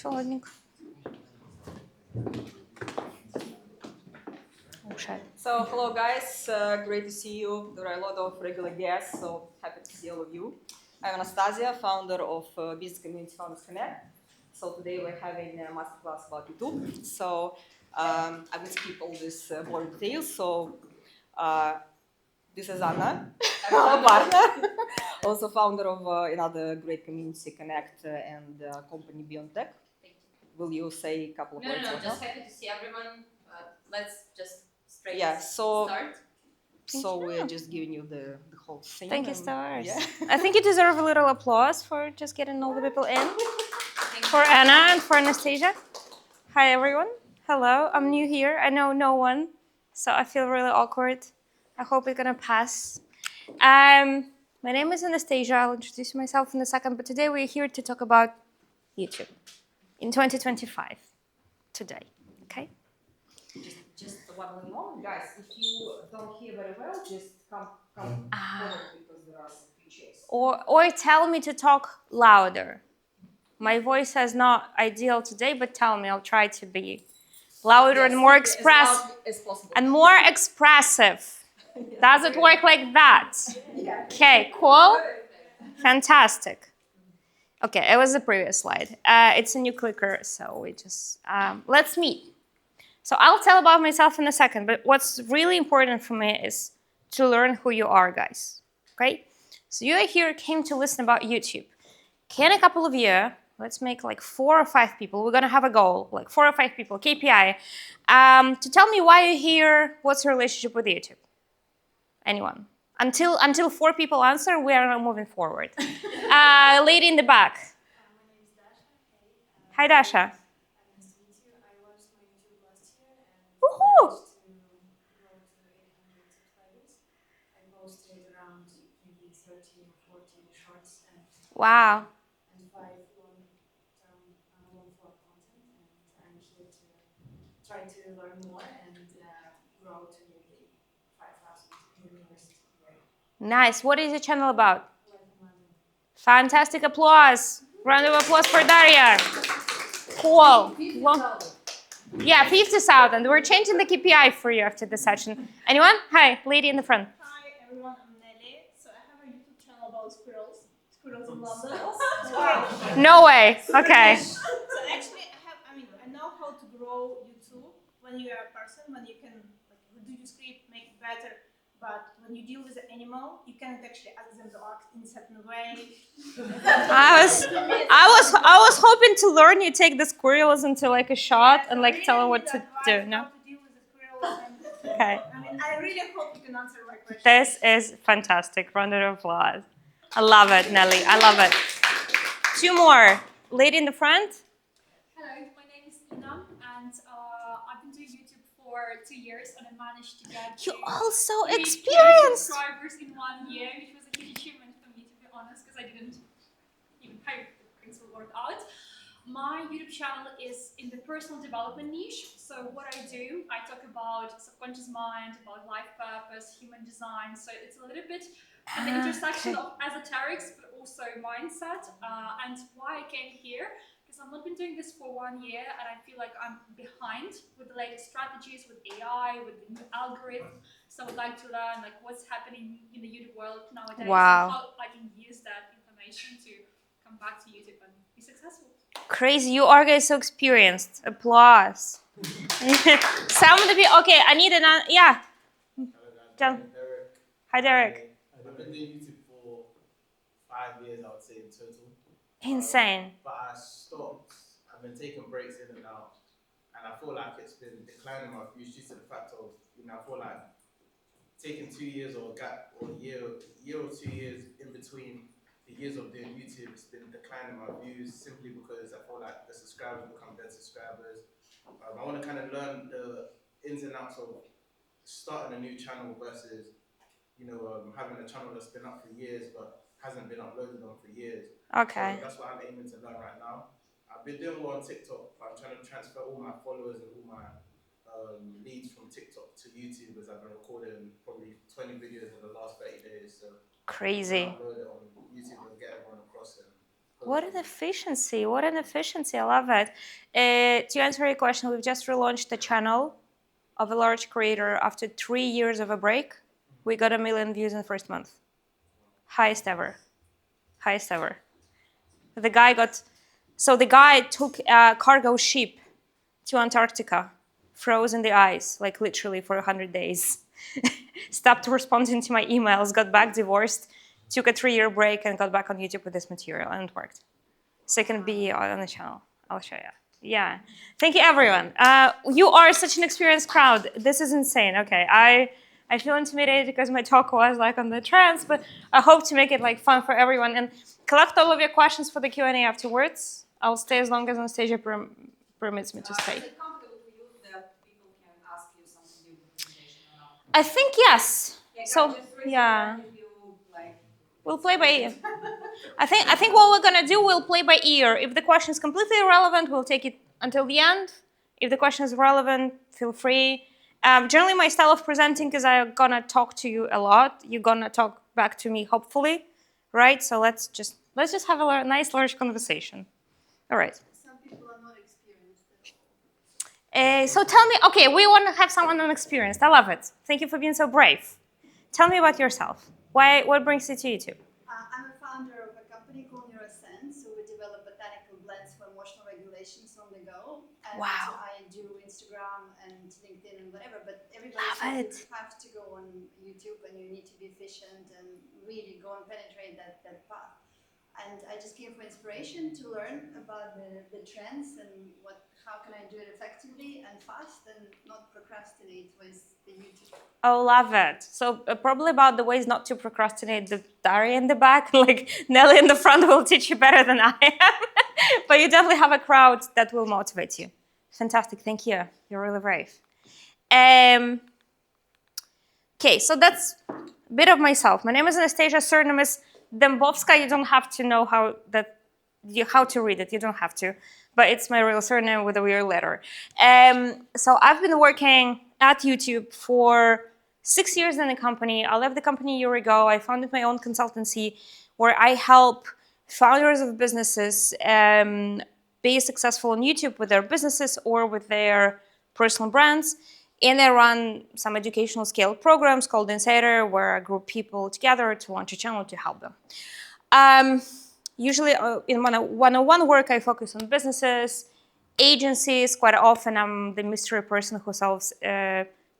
Все, ладненько. So hello guys, great to see you. There are a lot of regular guests, so happy to see all of you. I'm Anastasia, founder of Business Community Founders Connect. So today we're having a masterclass about YouTube. So I will skip all these boring details. So this is Anna, our partner, also founder of another great community Connect and company Beyond Tech. Will you say a couple of words? No, just happy to see everyone. Let's just start. So you. we're just giving you the whole thing. Thank you, stars. Yeah. I think you deserve a little applause for just getting all the people in. For Anna and for Anastasia. Hi, everyone. Hello, I'm new here. I know no one, so I feel really awkward. I hope it's gonna pass. My name is Anastasia. I'll introduce myself in a second, but today we're here to talk about YouTube in 2025. Today, okay? Just one more, guys. If you don't hear very well, just come forward because there are some features. Or tell me to talk louder. My voice is not ideal today, but tell me, I'll try to be louder and more expressive. As possible. And more expressive. Does it work like that? Yeah. Okay, cool. Fantastic. Okay, it was the previous slide. It's a new clicker, so we just, let's meet. So I'll tell about myself in a second, but what's really important for me is to learn who you are, guys, okay? So you here came to listen about YouTube. Can a couple of you, let's make like 4 or 5 people, we're gonna have a goal, like 4 or 5 people, KPI, to tell me why you're here, what's your relationship with YouTube? Anyone? Until 4 people answer, we are not moving forward. Lady in the back. My name is Dasha. Hey, Hi, Dasha. nice to meet you. I launched my YouTube last year and Woohoo! managed to grow to 800 subscribers. I posted around maybe 30 or 40 shorts and Wow. and 5 long-form content. And I'm here to try to learn more and grow to maybe 5,000 in the nearest year. Nice. What is your channel about? Life in London. Fantastic applause. Round of applause for Daria. Cool. Well, yeah, 50,000. We're changing the KPI for you after the session. Anyone? Hi, lady in the front. Hi everyone, I'm Nelly. So I have a YouTube channel about squirrels. Squirrels in London. No way. Okay. So actually I know how to grow YouTube when you are a person, when you can like reduce script, make it better. But when you deal with an animal, you cannot actually ask them to act in a certain way. I was hoping to learn you take the squirrels into like a shot and like tell them what to do. No. How to deal with the squirrels and, Okay. I really hope you can answer my question. This is fantastic. Round of applause. I love it, Nelly. I love it. 2 more. Lady in the front. Hello, my name is Ina, and I've been doing YouTube for 2 years, and I managed to get You to also 3K experienced. subscribers in 1 year, which was a huge achievement for me, to be honest, because I didn't even hope that things would work out. My YouTube channel is in the personal development niche. So what I do, I talk about subconscious mind, about life purpose, human design. So it's a little bit at the intersection of esoterics, but also mindset. And why I came here, because I've not been doing this for 1 year, and I feel like I'm behind with the latest strategies, with AI, with the new algorithm. So I would like to learn like what's happening in the YouTube world nowadays, Wow. and how I can use that information to come back to YouTube and be successful. Crazy. You are guys so experienced. Applause. Some of the people. Okay, I need an. Yeah. John. Hi, Derek. I've been doing YouTube for 5 years, I would say, in total. Insane. But I stopped. I've been taking breaks in and out. And I feel like it's been declining my views due to the fact of, I feel like taking 2 years or a gap or a year or 2 years in between the years of doing YouTube, it's been declining my views simply because I feel like the subscribers become dead subscribers. I want to kind of learn the ins and outs of starting a new channel versus, having a channel that's been up for years but hasn't been uploaded on for years. Okay. So that's what I'm aiming to learn right now. I've been doing well on TikTok, but I'm trying to transfer all my followers and all my leads from TikTok to YouTube, as I've been recording probably 20 videos in the last 30 days. So Crazy. I'll upload it on YouTube and get everyone across and What an efficiency! What an efficiency! I love it. To answer your question, we've just relaunched the channel of a large creator after 3 years of a break. We got 1 million views in the first month. Highest ever. Highest ever. The guy took a cargo ship to Antarctica, froze in the ice, like literally for 100 days. Stopped responding to my emails, got back divorced, took a 3-year break, and got back on YouTube with this material, and it worked. So it can be on the channel. I'll show you. Yeah. Thank you, everyone. You are such an experienced crowd. This is insane. Okay, I feel intimidated because my talk was like on the trends, but I hope to make it like fun for everyone and collect all of your questions for the Q&A afterwards. I'll stay as long as Anastasia permits me to stay. Is it comfortable for you that people can ask you something new in the presentation or not? I think yes. Yeah, So just raise your yeah, hand if you like. we'll play by ear. I think what we're gonna do, we'll play by ear. If the question is completely irrelevant, we'll take it until the end. If the question is relevant, feel free. Generally, my style of presenting is I'm gonna talk to you a lot. You're gonna talk back to me, hopefully, right? So let's just have a nice, large conversation. All right. Some people are not experienced at all. So tell me, okay, we want to have someone unexperienced. I love it. Thank you for being so brave. Tell me about yourself. What brings you to YouTube? I'm a founder of a company called Neurosense, so we develop botanical blends for emotional regulations on the go. And Wow. I do Instagram and LinkedIn and whatever, but everybody Love says it. you have to go on YouTube and you need to be efficient and really go and penetrate that path. And I just came for inspiration to learn about the trends and how can I do it effectively and fast and not procrastinate with the YouTube. Oh, love it. So probably about the ways not to procrastinate, the Daria in the back, like Nelly in the front will teach you better than I am. But you definitely have a crowd that will motivate you. Fantastic, thank you. You're really brave. Okay, so that's a bit of myself. My name is Anastasia, surname is Dembowska. You don't have to know how to read it, you don't have to. But it's my real surname with a weird letter. So I've been working at YouTube for 6 years in the company. I left the company a year ago. I founded my own consultancy where I help founders of businesses be successful on YouTube with their businesses or with their personal brands. And I run some educational scale programs called Insider, where I group people together to launch a channel to help them. Usually in one-on-one work, I focus on businesses, agencies. Quite often, I'm the mystery person who solves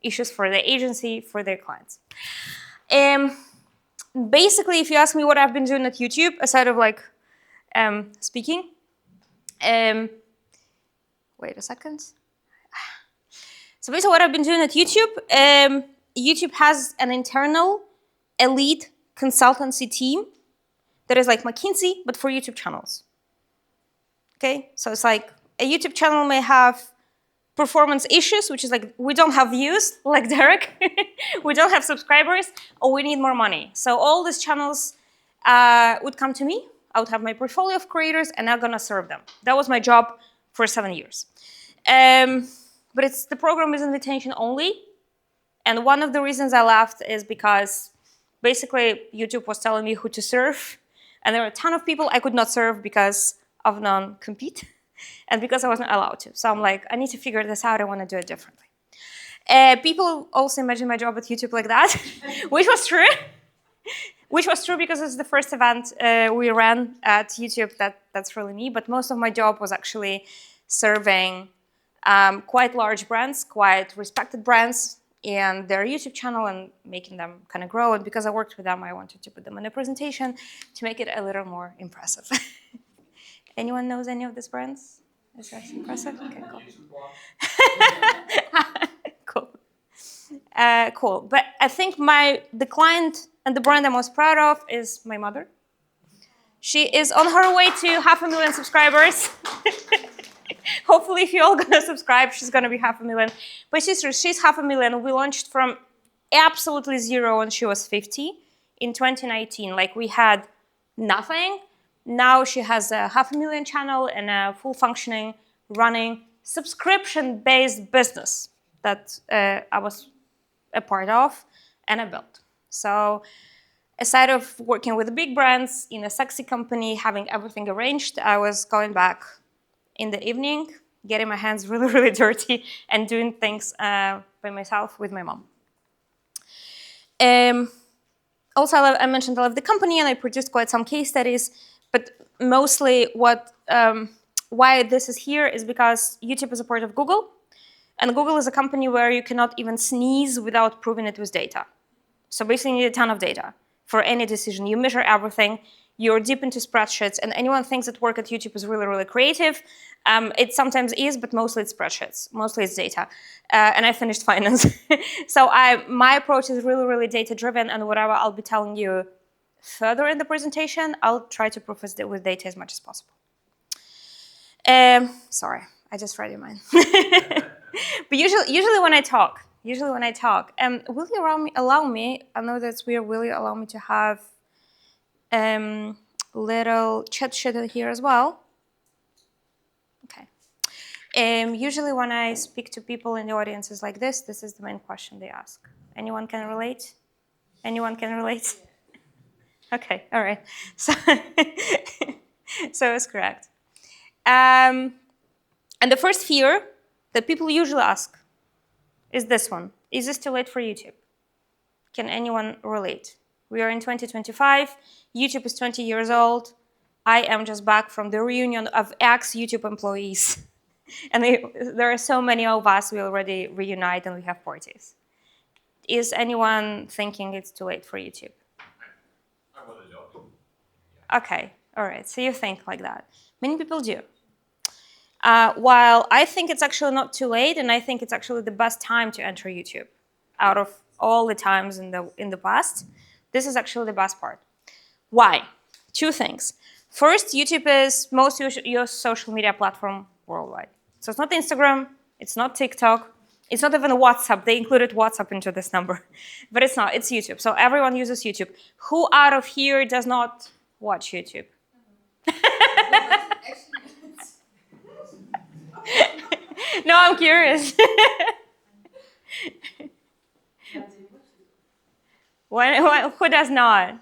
issues for the agency, for their clients. Basically, if you ask me what I've been doing at YouTube, aside of like speaking, wait a second. So basically what I've been doing at YouTube, YouTube has an internal elite consultancy team that is like McKinsey, but for YouTube channels. Okay, so it's like a YouTube channel may have performance issues, which is like we don't have views, like Derek, we don't have subscribers, or we need more money. So all these channels would come to me. I would have my portfolio of creators, and I'm gonna serve them. That was my job for 7 years. But the program is invitation only. And one of the reasons I left is because basically YouTube was telling me who to serve. And there were a ton of people I could not serve because of non-compete and because I wasn't allowed to. So I'm like, I need to figure this out. I want to do it differently. People also imagine my job at YouTube like that, which was true. Which was true because it's the first event we ran at YouTube that's really me. But most of my job was actually serving quite large brands, quite respected brands, and their YouTube channel and making them kind of grow. And because I worked with them, I wanted to put them in a presentation to make it a little more impressive. Anyone knows any of these brands? Is that impressive? Okay, cool. Cool. Cool. But I think the client and the brand I'm most proud of is my mother. She is on her way to 500,000 subscribers. Hopefully, if you're all gonna subscribe, she's gonna be 500,000. But she's 500,000. We launched from absolutely zero when she was 50 in 2019. Like we had nothing. Now she has a 500,000 channel and a full functioning, running, subscription-based business that I was a part of and I built. So Aside of working with big brands in a sexy company, having everything arranged, I was going back in the evening, getting my hands really, really dirty and doing things by myself with my mom. Also, I mentioned I love the company and I produced quite some case studies, but mostly why this is here is because YouTube is a part of Google, and Google is a company where you cannot even sneeze without proving it with data. So basically you need a ton of data for any decision. You measure everything, you're deep into spreadsheets, and anyone thinks that work at YouTube is really, really creative. It sometimes is, but mostly it's spreadsheets, mostly it's data. And I finished finance. So my approach is really, really data-driven, and whatever I'll be telling you further in the presentation, I'll try to prove it with data as much as possible. Sorry, I just read your mind. But usually when I talk, will you allow me, I know that's weird, will you allow me to have little chat sheet here as well? Okay. Usually when I speak to people in the audiences like this is the main question they ask. Anyone can relate? Anyone can relate? Okay, all right. So, so it's correct. And the first fear that people usually ask is this one. Is this too late for YouTube? Can anyone relate? We are in 2025. YouTube is 20 years old. I am just back from the reunion of ex-YouTube employees. And there are so many of us, we already reunite and we have parties. Is anyone thinking it's too late for YouTube? I want to job. Okay, all right, so you think like that. Many people do. While I think it's actually not too late, and I think it's actually the best time to enter YouTube out of all the times in the past, this is actually the best part. Why? Two things. First, YouTube is most used social media platform worldwide. So it's not Instagram, it's not TikTok, it's not even WhatsApp. They included WhatsApp into this number, but it's not, it's YouTube. So everyone uses YouTube. Who out of here does not watch YouTube? No, I'm curious. Who does not?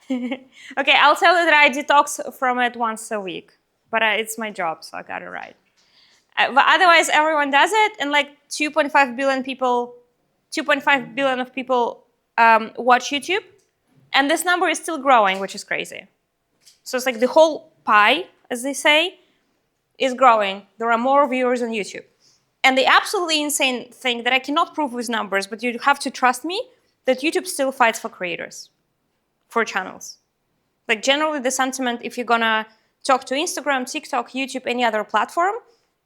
Okay, I'll tell you that I detox from it once a week, but it's my job, so I got it right. But otherwise, everyone does it, and like 2.5 billion of people watch YouTube, and this number is still growing, which is crazy. So it's like the whole pie, as they say, is growing. There are more viewers on YouTube. And the absolutely insane thing that I cannot prove with numbers, but you have to trust me, that YouTube still fights for creators, for channels. Like generally the sentiment, if you're gonna talk to Instagram, TikTok, YouTube, any other platform,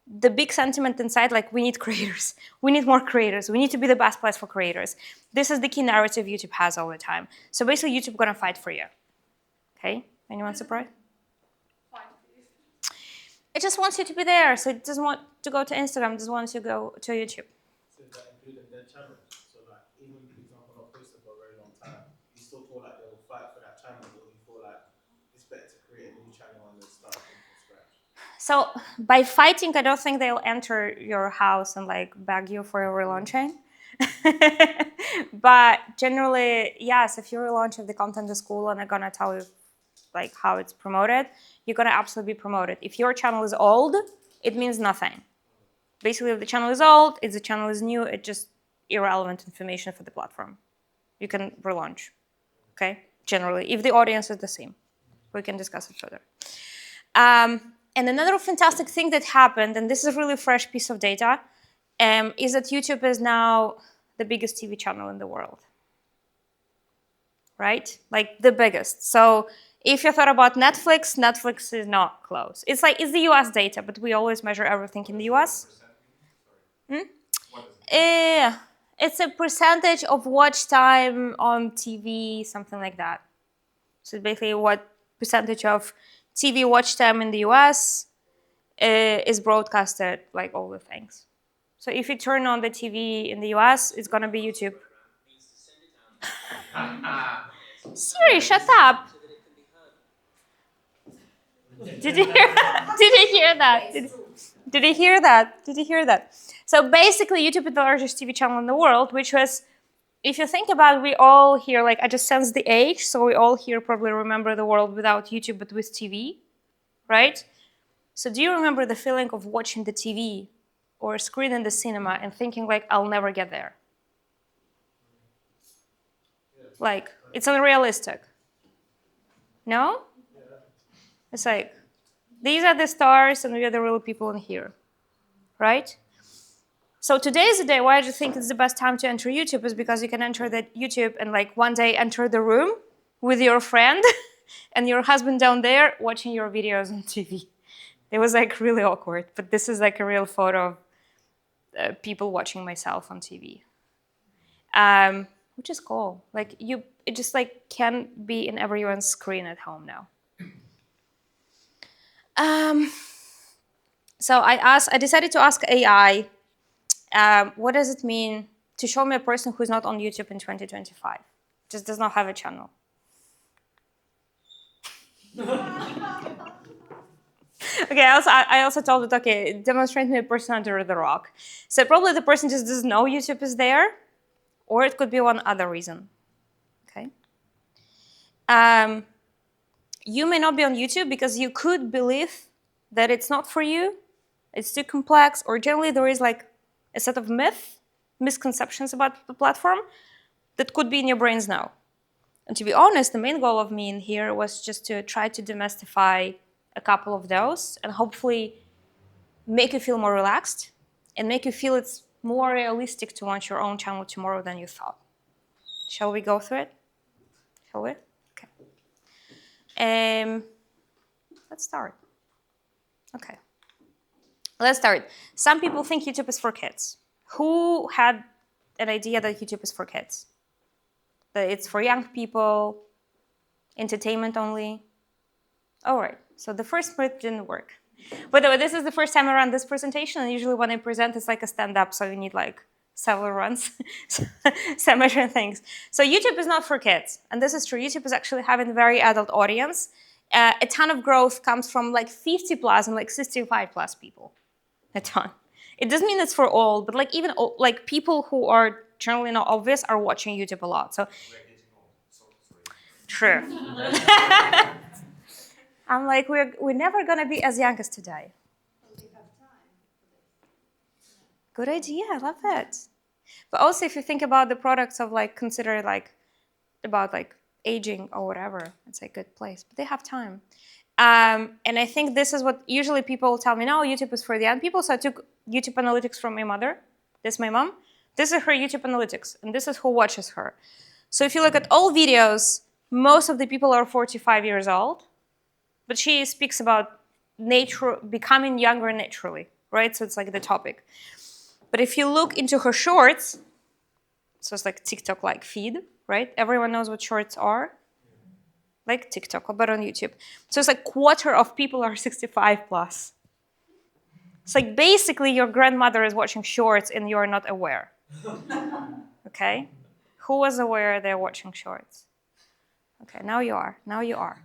the big sentiment inside, like we need creators. We need more creators. We need to be the best place for creators. This is the key narrative YouTube has all the time. So basically YouTube gonna fight for you. Okay, anyone surprised? It just wants you to be there, so it doesn't want to go to Instagram, it just wants you to go to YouTube. So is that including their challenge? So like, even for example, not posted for a very long time, you still feel like they'll fight for that channel, or you feel like it's better to create a new channel and then start from scratch? So by fighting, I don't think they'll enter your house and like beg you for a relaunching. But generally, yes, if you relaunch the content in school and they're gonna tell you like how it's promoted, you're gonna absolutely be promoted. If your channel is old, it means nothing. Basically, if the channel is old, if the channel is new, it's just irrelevant information for the platform. You can relaunch, okay? Generally, if the audience is the same. We can discuss it further. And another fantastic thing that happened, and this is a really fresh piece of data, is that YouTube is now the biggest TV channel in the world. Right? Like the biggest. So if you thought about Netflix, Netflix is not close. It's like, it's the US data, but we always measure everything in the US. It's a percentage of watch time on TV, something like that. So basically what percentage of TV watch time in the US is broadcasted, like all the things. So if you turn on the TV in the US, it's gonna be YouTube. Siri, shut up. Did you hear that? Did you hear that? Did you hear that? Did you hear that? So basically, YouTube is the largest TV channel in the world, which was if you think about it, we all here, like I just sense the age, so we all here probably remember the world without YouTube but with TV, right? So do you remember the feeling of watching the TV or a screen in the cinema and thinking like, I'll never get there? Like, it's unrealistic. No? It's like, these are the stars and we are the real people in here, right? So today is the day why I just think it's the best time to enter YouTube is because you can enter that YouTube and like one day enter the room with your friend and your husband down there watching your videos on TV. It was like really awkward, but this is like a real photo of people watching myself on TV. Which is cool. Like it just like can be in everyone's screen at home now. So I decided to ask AI, what does it mean to show me a person who's not on YouTube in 2025? Just does not have a channel. Okay, I also told it, okay, demonstrate me a person under the rock. So probably the person just doesn't know YouTube is there, or it could be one other reason. Okay. You may not be on YouTube because you could believe that it's not for you, it's too complex, or generally there is like a set of misconceptions about the platform that could be in your brains now. And to be honest, the main goal of me in here was just to try to demystify a couple of those and hopefully make you feel more relaxed and make you feel it's more realistic to launch your own channel tomorrow than you thought. Shall we go through it? Shall we? Okay. Let's start. Okay. Let's start. Some people think YouTube is for kids. Who had an idea that YouTube is for kids? That it's for young people, entertainment only? All right, so the first myth didn't work. By the way, this is the first time around this presentation, and usually when I present, it's like a stand-up, so you need like several runs, some measuring things. So YouTube is not for kids, and this is true. YouTube is actually having a very adult audience. A ton of growth comes from like 50 plus and like 65 plus people. A ton. It doesn't mean it's for all, but like even like people who are generally not obvious are watching YouTube a lot. So We're getting old, so sorry. true. I'm like, we're never gonna be as young as today. Well, we have time for this. Good idea, I love it. But also if you think about the products of like consider like about like aging or whatever, it's a good place. But they have time. And I think this is what usually people tell me, no, YouTube is for the young people. So I took YouTube analytics from my mother. This is my mom. This is her YouTube analytics, and this is who watches her. So if you look at all videos, most of the people are 45 years old, but she speaks about nature, becoming younger naturally, right? So it's like the topic. But if you look into her shorts, so it's like TikTok-like feed, right? Everyone knows what shorts are. Like TikTok, but on YouTube. So it's like quarter of people are 65 plus. It's like basically your grandmother is watching shorts and you're not aware. Okay? Who was aware they're watching shorts? Okay, now you are. Now you are.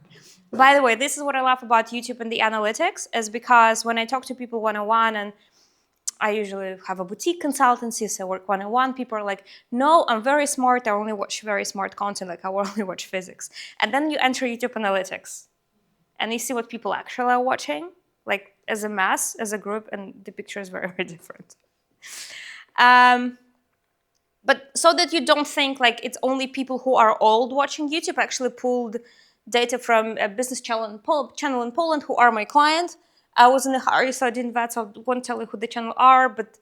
By the way, this is what I love about YouTube and the analytics is because when I talk to people one-on-one and I usually have a boutique consultancy, so I work one-on-one. People are like, no, I'm very smart. I only watch very smart content. Like I only watch physics. And then you enter YouTube analytics and you see what people actually are watching, like as a mass, as a group, and the picture is very, very different. But so that you don't think like it's only people who are old watching YouTube, I actually pulled data from a business channel in Poland who are my client. I was in a hurry, so I didn't vet, so I won't tell you who the channel are, but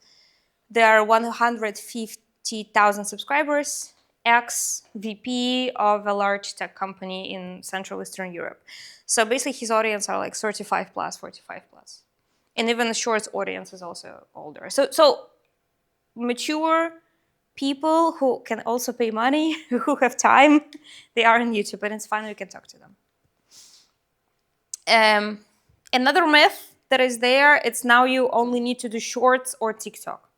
there are 150,000 subscribers, ex-VP of a large tech company in Central Eastern Europe. So basically his audience are like 35 plus, 45 plus. And even the shorts audience is also older. So mature people who can also pay money, who have time, they are on YouTube, and it's fine, we can talk to them. Another myth that is there, it's now you only need to do shorts or TikTok.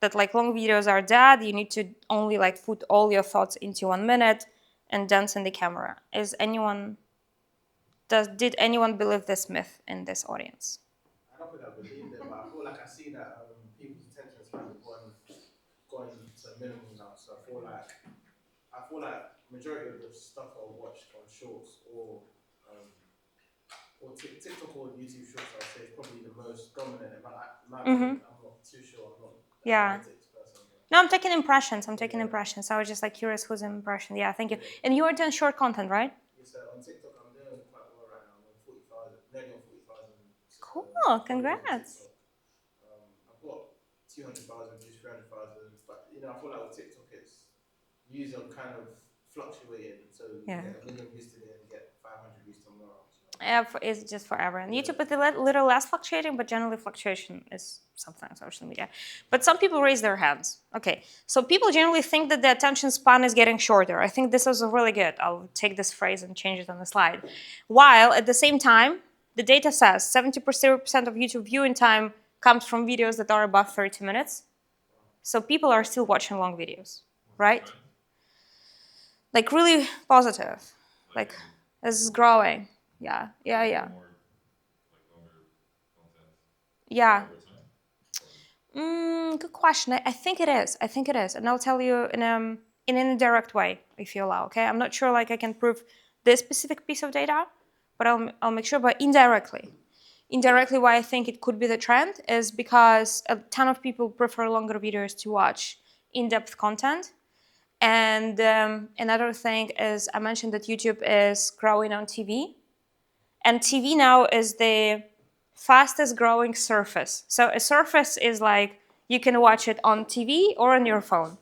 That like long videos are dead, you need to only like put all your thoughts into 1 minute and dance in the camera. Did anyone believe this myth in this audience? I don't think I believed it, but I feel like I see that people's attention span is going to a minimum now. So I feel like majority of the stuff I watch on shorts or TikTok or YouTube shorts, I'd say is probably the most dominant. In my opinion, I'm not too sure. I'm not an Yeah. analytics person. But No, I'm taking impressions. I was just like curious who's an impression. Yeah, thank you. And you are doing short content, right? yes, on TikTok, I'm doing quite well right now. I'm on 40,000, nearly on 40,000. Cool. followers on Congrats. TikTok. I've got 200,000 views, 300,000, but I feel like with TikTok, it's views are kind of fluctuating. So you Yeah. get a million views today and you get 500 views tomorrow. It's just forever. And YouTube is a little less fluctuating, but generally fluctuation is something on social media. But some people raise their hands. Okay, so people generally think that the attention span is getting shorter. I think this is really good. I'll take this phrase and change it on the slide. While at the same time, the data says 70% of YouTube viewing time comes from videos that are above 30 minutes. So people are still watching long videos, right? Like really positive. Like this is growing. Yeah. Yeah. Good question. I think it is. And I'll tell you in an indirect way, if you allow. Okay. I'm not sure like I can prove this specific piece of data, but I'll make sure. But indirectly, why I think it could be the trend is because a ton of people prefer longer videos to watch in-depth content. And another thing is I mentioned that YouTube is growing on TV, and TV now is the fastest growing surface. So a surface is like you can watch it on TV or on your phone.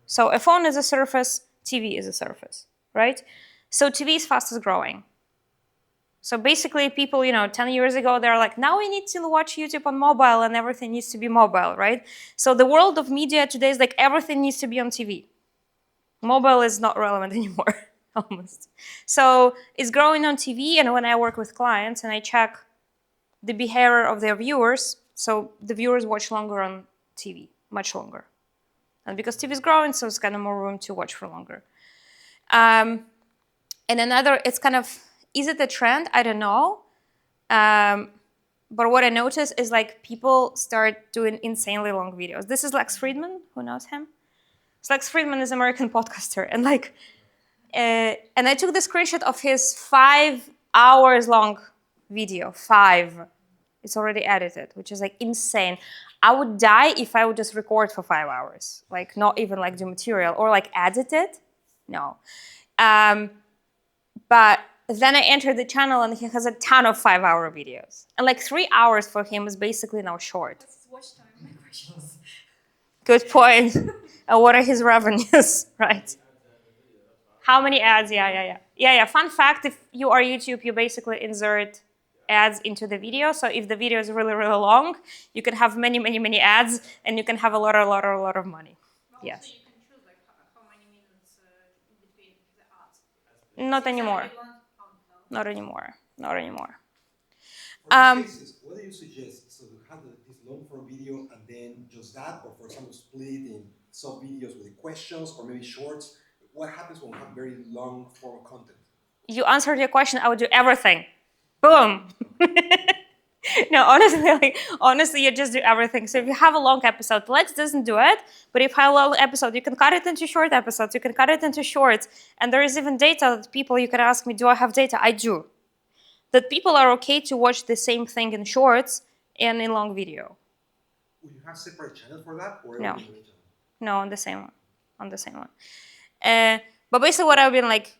So a phone is a surface, TV is a surface, right? So TV is fastest growing. So basically people, 10 years ago, they're like, now we need to watch YouTube on mobile and everything needs to be mobile, right? So the world of media today is like everything needs to be on TV. Mobile is not relevant anymore, almost. So it's growing on TV, and when I work with clients and I check the behavior of their viewers, so the viewers watch longer on TV, much longer. And because TV is growing, so it's kind of more room to watch for longer. And another, it's kind of, is it a trend? I don't know. But what I notice is like people start doing insanely long videos. This is Lex Friedman, who knows him? So Lex Friedman is an American podcaster, and and I took the screenshot of his 5 hours long video. 5. It's already edited, which is like insane. I would die if I would just record for 5 hours, like not even like do material or like edit it. No. But then I entered the channel and he has a ton of 5-hour videos. And like 3 hours for him is basically now short. What's his watch time? My questions. Good point. And what are his revenues, right? How many ads? Yeah. Fun fact, if you are YouTube, you basically insert ads into the video. So if the video is really, really long, you can have many ads and you can have a lot of money. Yes. Also, you can choose like how many minutes in between the ads. Not anymore. No. Not anymore. For these cases, what do you suggest? So to have this long form video and then just that, or for example, split in sub videos with the questions or maybe shorts. What happens when we have very long form content? You answered your question. I would do everything. Boom. No, honestly, you just do everything. So if you have a long episode, Lex doesn't do it. But if you have a long episode, you can cut it into short episodes. You can cut it into shorts. And there is even data that people, you can ask me, do I have data? I do. That people are okay to watch the same thing in shorts and in long video. Will you have separate channels for that? Or No. everything in the channel? No, on the same one. But basically what I've been like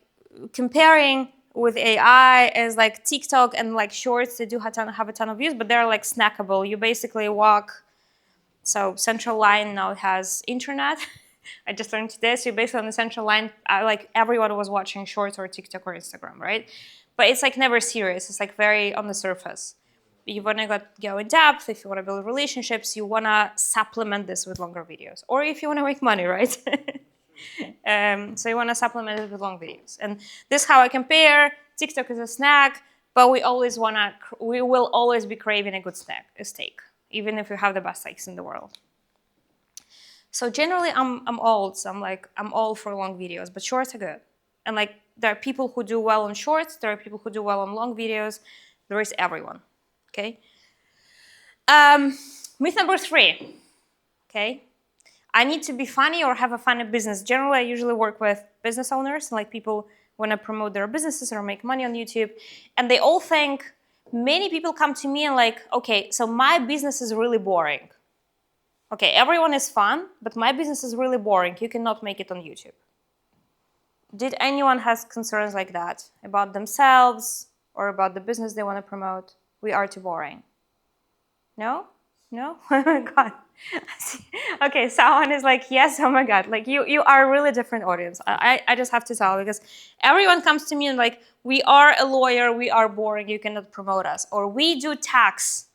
comparing with AI is like TikTok and like shorts, they do have a ton of views, but they're like snackable. You basically walk, so Central Line now has internet. I just learned today, so basically on the Central Line, like everyone was watching shorts or TikTok or Instagram, right? But it's like never serious, it's like very on the surface. You want to go in depth, if you want to build relationships, you want to supplement this with longer videos. Or if you want to make money, right? So you want to supplement it with long videos. And this is how I compare. TikTok is a snack, but we will always be craving a good steak, even if you have the best steaks in the world. So generally, I'm old, so I'm all for long videos, but shorts are good. And like there are people who do well on shorts, there are people who do well on long videos. There is everyone. Okay. Myth number 3. Okay. I need to be funny or have a funny business. Generally, I usually work with business owners, like people want to promote their businesses or make money on YouTube. And they all think, many people come to me and like, okay, so my business is really boring. Okay, everyone is fun, but my business is really boring. You cannot make it on YouTube. Did anyone has concerns like that about themselves or about the business they want to promote? We are too boring. No? No? Oh my God. Okay, someone is like, yes, oh my God. Like you are a really different audience. I just have to tell, because everyone comes to me and like, we are a lawyer, we are boring, you cannot promote us. Or we do tax,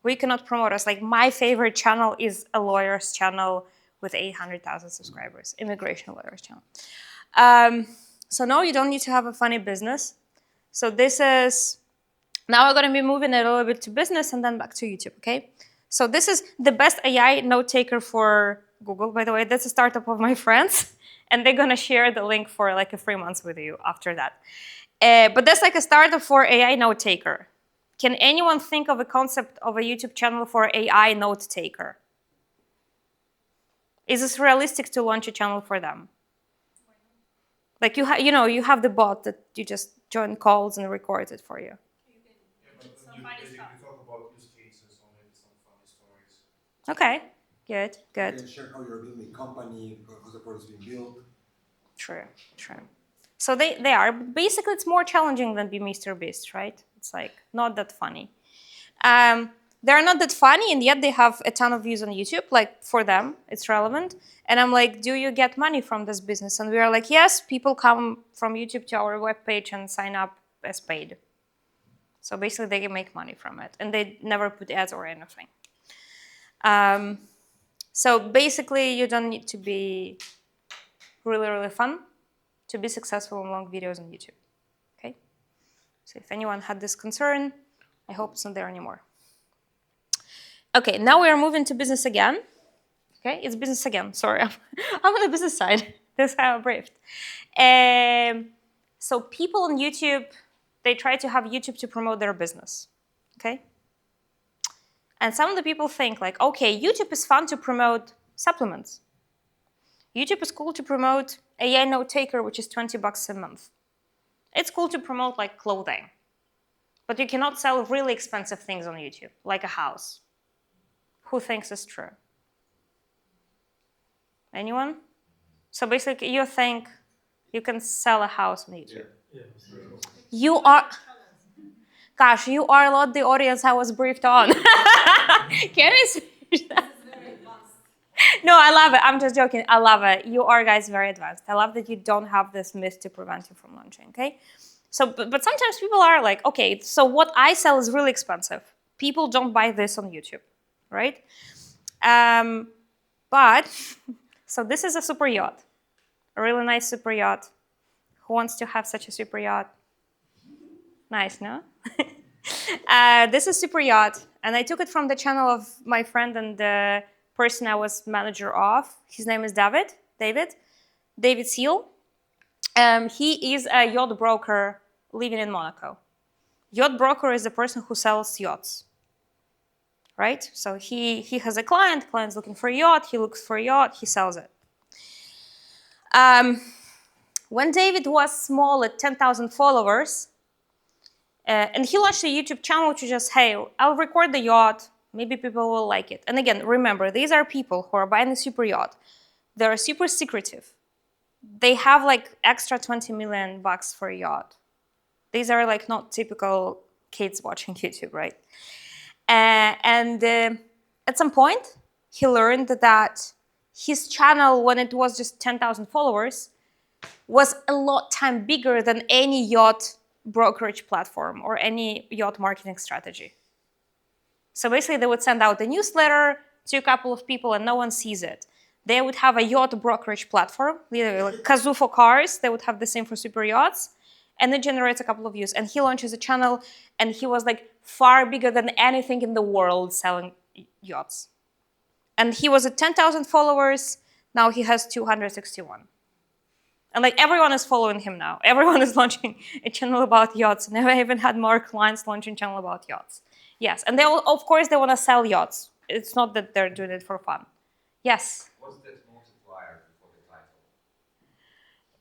we cannot promote us. Like my favorite channel is a lawyer's channel with 800,000 subscribers, immigration lawyer's channel. So no, you don't need to have a funny business. So this is, now we're gonna be moving it a little bit to business and then back to YouTube, okay? So this is the best AI note taker for Google, by the way. That's a startup of my friends, and they're gonna share the link for like a 3 months with you after that. But that's like a startup for AI note taker. Can anyone think of a concept of a YouTube channel for AI note taker? Is this realistic to launch a channel for them? Like you have the bot that you just join calls and records it for you. Yeah, but you basically talk about use cases or maybe some funny stories. Okay, good. You can share how you're building a company, how the product is being built. True. So they are. Basically, it's more challenging than be Mr. Beast, right? It's like not that funny. They're not that funny, and yet they have a ton of views on YouTube. Like for them, it's relevant. And I'm like, do you get money from this business? And we are like, yes, people come from YouTube to our webpage and sign up as paid. So basically, they can make money from it, and they never put ads or anything. So basically, you don't need to be really, really fun to be successful in long videos on YouTube. Okay. So if anyone had this concern, I hope it's not there anymore. Okay, now we are moving to business again. Okay, it's business again. Sorry, I'm on the business side. That's how I'm briefed. So people on YouTube, they try to have YouTube to promote their business. Okay. And some of the people think like, okay, YouTube is fun to promote supplements. YouTube is cool to promote AI note taker, which is $20 a month. It's cool to promote like clothing, but you cannot sell really expensive things on YouTube, like a house. Who thinks it's true? Anyone? So basically, you think you can sell a house on YouTube. Yeah. You are, gosh, you are not the audience I was briefed on. Can I say that? No, I love it. I'm just joking. I love it. You are guys very advanced. I love that you don't have this myth to prevent you from launching, okay? So, but sometimes people are like, okay, so what I sell is really expensive. People don't buy this on YouTube, right? So this is a super yacht, a really nice super yacht. Who wants to have such a super yacht? Nice, no? This is super yacht, and I took it from the channel of my friend and the person I was manager of. His name is David Seal. He is a yacht broker living in Monaco. Yacht broker is the person who sells yachts, right? So he has a client's looking for a yacht, he looks for a yacht, he sells it. When David was small at 10,000 followers, and he launched a YouTube channel which is just, hey, I'll record the yacht, maybe people will like it. And again, remember, these are people who are buying a super yacht. They're super secretive. They have like extra $20 million for a yacht. These are like not typical kids watching YouTube, right? And at some point, he learned that his channel, when it was just 10,000 followers, was a lot time bigger than any yacht brokerage platform or any yacht marketing strategy. So basically, they would send out a newsletter to a couple of people and no one sees it. They would have a yacht brokerage platform, like Kazoo for cars. They would have the same for super yachts. And it generates a couple of views. And he launches a channel, and he was like far bigger than anything in the world selling yachts. And he was at 10,000 followers. Now he has 261. And like everyone is following him now. Everyone is launching a channel about yachts. And I even had more clients launching a channel about yachts. Yes, and of course they want to sell yachts. It's not that they're doing it for fun. Yes? What's that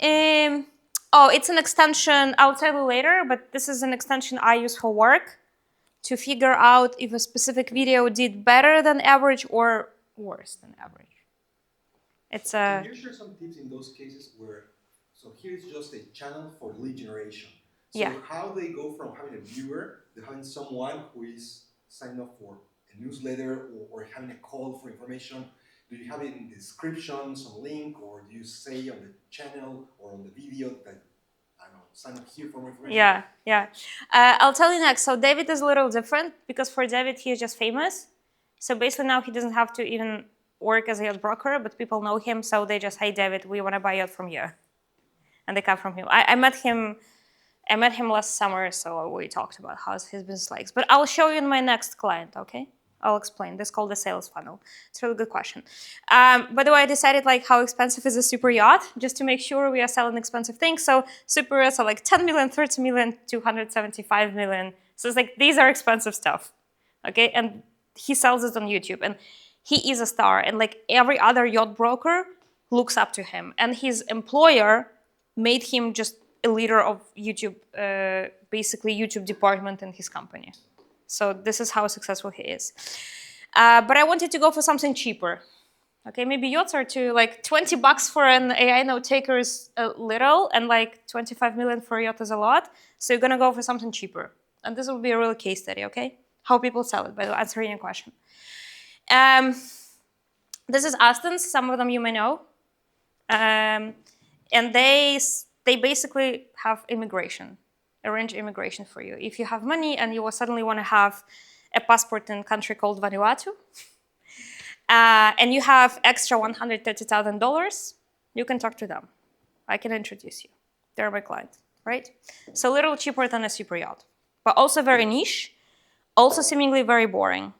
Oh, it's an extension. I'll tell you later, but this is an extension I use for work to figure out if a specific video did better than average or worse than average. It's a... Can you share some tips in those cases where, so here's just a channel for lead generation. So Yeah. how they go from having a viewer to having someone who is signed up for a newsletter or having a call for information? Do you have it in the description, some link, or do you say on the channel or on the video that, I don't know, sign up here for more information? Yeah, yeah. I'll tell you next. So David is a little different because for David, he is just famous. So basically now he doesn't have to even work as a yacht broker, but people know him. So they just, hey, David, we want to buy a yacht from you. And they come from him. I met him last summer, so we talked about how his business likes. But I'll show you in my next client, okay? I'll explain. This is called the sales funnel. It's a really good question. By the way, I decided like how expensive is a super yacht, just to make sure we are selling expensive things. So super yachts are like 10 million, 30 million, 275 million. So it's like, these are expensive stuff, okay? And he sells it on YouTube, and he is a star. And like every other yacht broker looks up to him. And his employer made him just a leader of YouTube, basically YouTube department in his company. So this is how successful he is. But I wanted to go for something cheaper. Okay, maybe yachts are too, like $20 for an AI note taker is a little, and like 25 million for a yacht is a lot. So you're gonna go for something cheaper. And this will be a real case study, okay? How people sell it, by the way, answering your question. This is Aston's, some of them you may know. And they basically have immigration. Arrange immigration for you. If you have money and you will suddenly want to have a passport in a country called Vanuatu, and you have extra $130,000, you can talk to them. I can introduce you. They're my client, right? So a little cheaper than a super yacht, but also very niche, also seemingly very boring,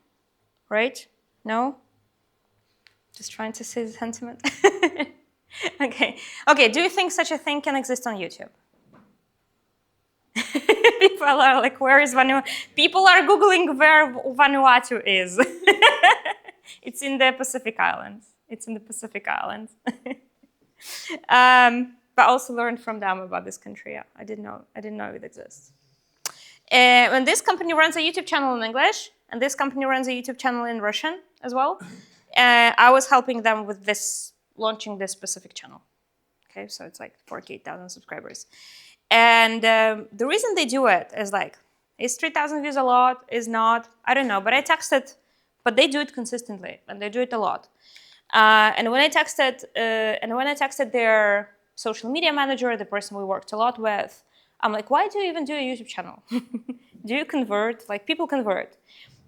right? No? Just trying to see the sentiment. Okay, do you think such a thing can exist on YouTube? People are like, where is Vanuatu? People are Googling where Vanuatu is. It's in the Pacific Islands. It's in the Pacific Islands. But also learned from them about this country. Yeah, I didn't know it exists. And this company runs a YouTube channel in English, and this company runs a YouTube channel in Russian as well. I was helping them with this, launching this specific channel. Okay, so it's like 48,000 subscribers. And the reason they do it is like, is 3,000 views a lot? Is not? I don't know. But I texted, but they do it consistently, and they do it a lot. And when I texted their social media manager, the person we worked a lot with, I'm like, why do you even do a YouTube channel? Do you convert? Like, people convert.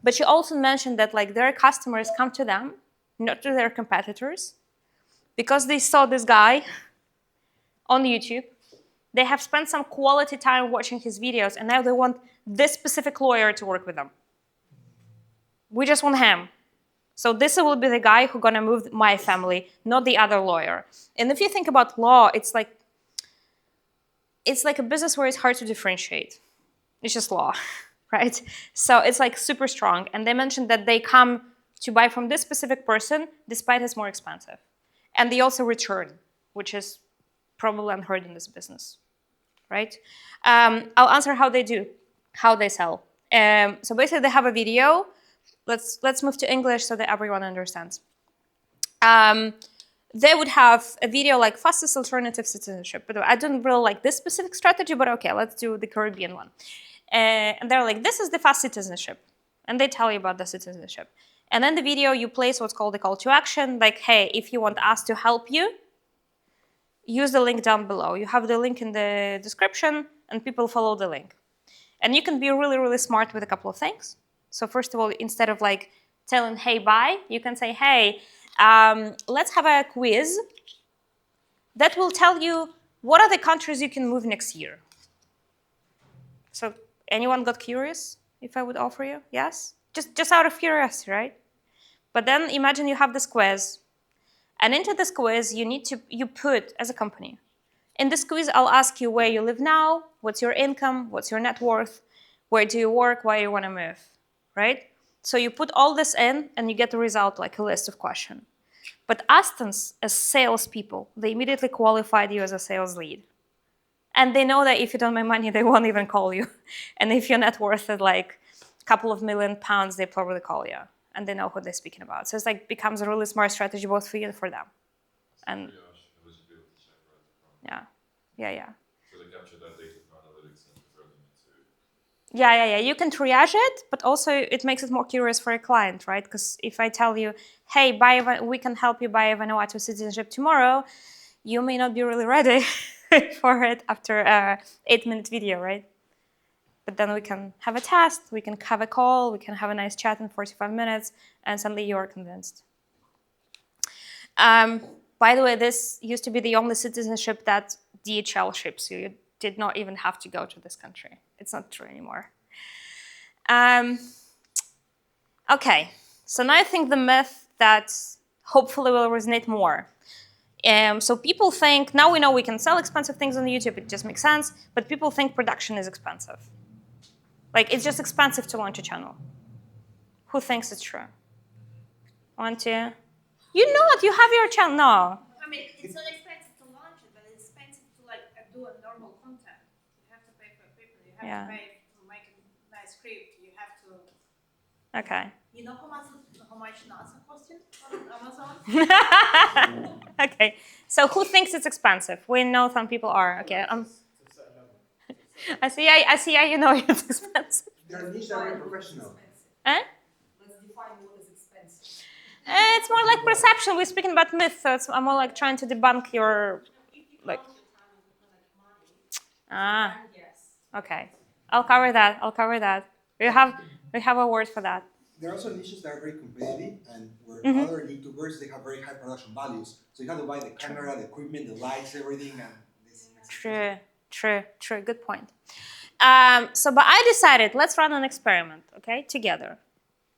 But she also mentioned that like their customers come to them, not to their competitors, because they saw this guy on YouTube. They have spent some quality time watching his videos, and now they want this specific lawyer to work with them. We just want him. So this will be the guy who's gonna move my family, not the other lawyer. And if you think about law, it's like a business where it's hard to differentiate. It's just law, right? So it's like super strong. And they mentioned that they come to buy from this specific person, despite it's more expensive. And they also return, which is probably unheard in this business, right? I'll answer how they sell. So basically they have a video. Let's move to English so that everyone understands. They would have a video like fastest alternative citizenship. But I don't really like this specific strategy, but okay, let's do the Caribbean one. And they're like, this is the fast citizenship. And they tell you about the citizenship. And then the video, you place what's called a call to action, like, hey, if you want us to help you, use the link down below. You have the link in the description, and people follow the link. And you can be really, really smart with a couple of things. So first of all, instead of like telling, hey, bye, you can say, hey, let's have a quiz that will tell you what are the countries you can move next year. So anyone got curious if I would offer you? Yes? Just out of curiosity, right? But then imagine you have this quiz. And into this quiz, you put, as a company, in this quiz, I'll ask you where you live now, what's your income, what's your net worth, where do you work, why you want to move, right? So you put all this in, and you get the result, like a list of questions. But Astons, as salespeople, they immediately qualified you as a sales lead. And they know that if you don't make money, they won't even call you. And if your net worth is like a couple of £1,000,000, they probably call you. And they know who they're speaking about. So it's like becomes a really smart strategy both for you and for them. And yeah. So they capture that data from analytics and convert them into. Yeah. You can triage it, but also it makes it more curious for a client, right? Because if I tell you, hey, we can help you buy a Vanuatu citizenship tomorrow, you may not be really ready for it after an 8-minute video, right? But then we can have a test, we can have a call, we can have a nice chat in 45 minutes, and suddenly you are convinced. By the way, this used to be the only citizenship that DHL ships you. You did not even have to go to this country. It's not true anymore. Okay, so now I think the myth that hopefully will resonate more. So people think, now we know we can sell expensive things on YouTube, it just makes sense, but people think production is expensive. Like, it's just expensive to launch a channel. Who thinks it's true? 1, 2. You know it, you have your channel. No. I mean, it's not expensive to launch it, but it's expensive to do a normal content. You have to pay for equipment, you have to pay to make a nice script, you have to... Okay. You know how much nuts are costing on Amazon? Okay, so who thinks it's expensive? We know some people are. Okay, I see how you know it's expensive. They're niche, they're very professional. Eh? Let's define what is expensive. It's more like perception. We're speaking about myth, so I'm more like trying to debunk your like. Okay. I'll cover that. We have a word for that. There are also niches that are very competitive and where other YouTubers, they have very high production values. So you have to buy the camera, the equipment, the lights, everything, and this makes it True. Good point. But I decided, let's run an experiment, okay, together.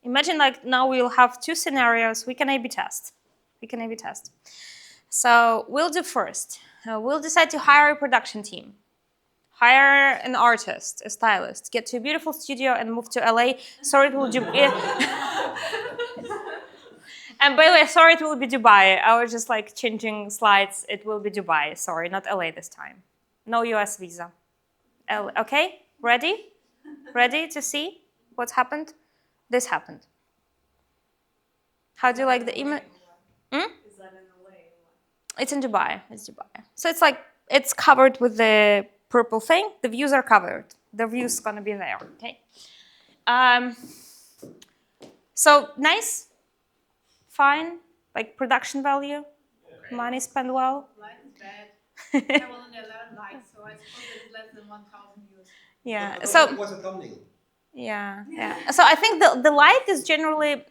Imagine like now we'll have 2 scenarios. We can A/B test. So we'll do first. We'll decide to hire a production team. Hire an artist, a stylist, get to a beautiful studio and move to LA. Sorry, it will And by the way, sorry, it will be Dubai. I was just like changing slides. It will be Dubai. Sorry, not LA this time. No US visa. Okay, ready? Ready to see what's happened? This happened. How do you like the image? Is that in LA? It's in Dubai. So it's like, it's covered with the purple thing. The views are covered. The view's gonna be there, okay? So nice, fine, like production value, money spent well. Light is bad. I have only 11 likes, so I suppose it's less than 1,000 views. Yeah, so what's a thumbnail? Yeah. So I think the light is generally,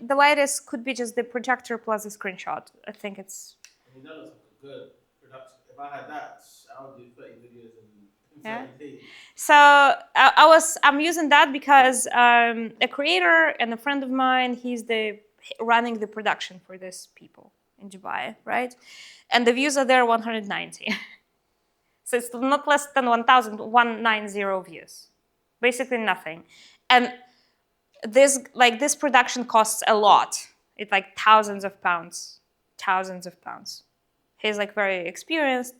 could be just the projector plus the screenshot. I think it's... I mean, that looks like a good production. If I had that, I would do 30 videos in 30 days. So I'm using that because a creator and a friend of mine, he's running the production for these people in Dubai, right? And the views are there 190. So it's not less than 190 views. Basically nothing. And this production costs a lot. It's like thousands of pounds. He's like very experienced.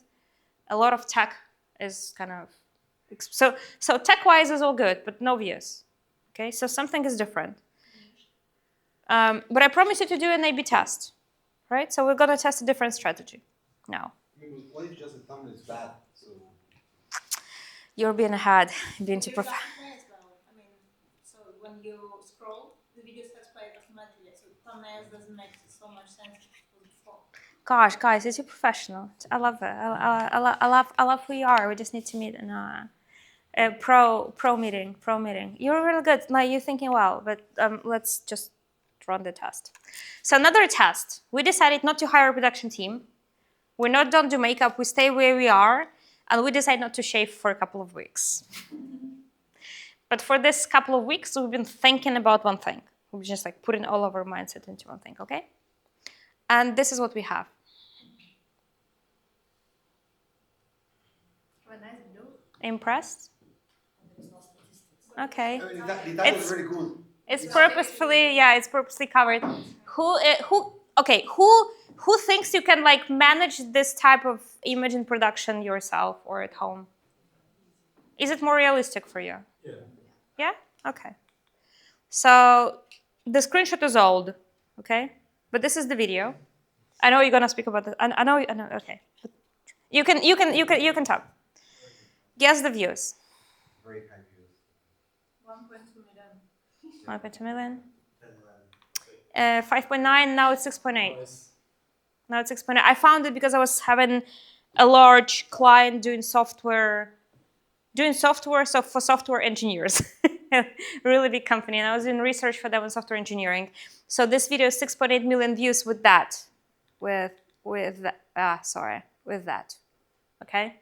A lot of tech is kind of, so tech-wise is all good, but no views. Okay, so something is different. But I promise you to do an A/B test, right? So we're gonna test a different strategy now. I mean, what if just the thumbnail is bad? So You're being ahead, being too professional. I mean, so when you scroll, the video starts playing automatically, so thumbnails doesn't make so much sense before. Gosh, guys, you're too professional. I love it. I love who you are. We just need to meet in a pro meeting. You're really good. Like, you're thinking well, but let's just run the test. So another test. We decided not to hire a production team. We're not done to makeup. We stay where we are, and we decide not to shave for a couple of weeks. But for this couple of weeks, we've been thinking about one thing. We're just like putting all of our mindset into one thing, okay? And this is what we have. Impressed? Okay. I mean, that was very good. It's purposefully, yeah, it's purposely covered. okay, who thinks you can like manage this type of image in production yourself or at home? Is it more realistic for you? Yeah. Yeah? Okay. So the screenshot is old, okay? But this is the video. I know you're gonna speak about it. I know, okay. You can talk. Guess the views. Very high views. 1.2 million. 1.2 million. 5.9, now it's 6.8. Now it's 6.8. I found it because I was having a large client doing software so for software engineers. Really big company, and I was doing research for them in software engineering. So this video is 6.8 million views with that. With that. Okay?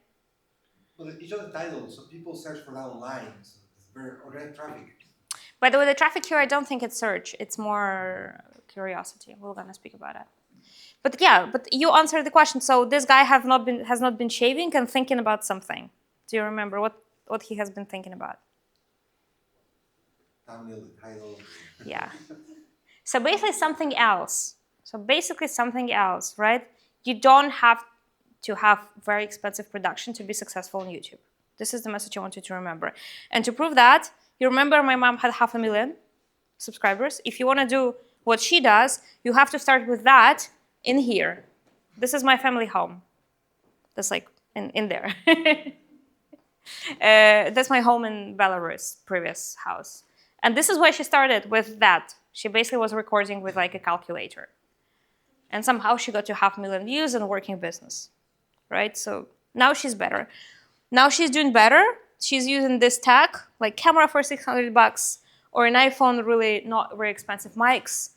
But it's just the title, so people search for that online. So it's very organic traffic. By the way, the traffic here, I don't think it's search. It's more curiosity. We're gonna speak about it. But yeah, but you answered the question. So this guy has not been shaving and thinking about something. Do you remember what he has been thinking about? Thumbnail, the title. Yeah. So basically something else. Right? You don't have to have very expensive production to be successful on YouTube. This is the message I want you to remember. And to prove that, you remember my mom had 500,000 subscribers. If you want to do what she does, you have to start with that in here. This is my family home. That's like in there. That's my home in Belarus, previous house. And this is where she started with that. She basically was recording with like a calculator. And somehow she got to 500,000 views and working business, right? So now she's better. Now she's doing better. She's using this tech, like camera for $600 or an iPhone, really not very expensive mics.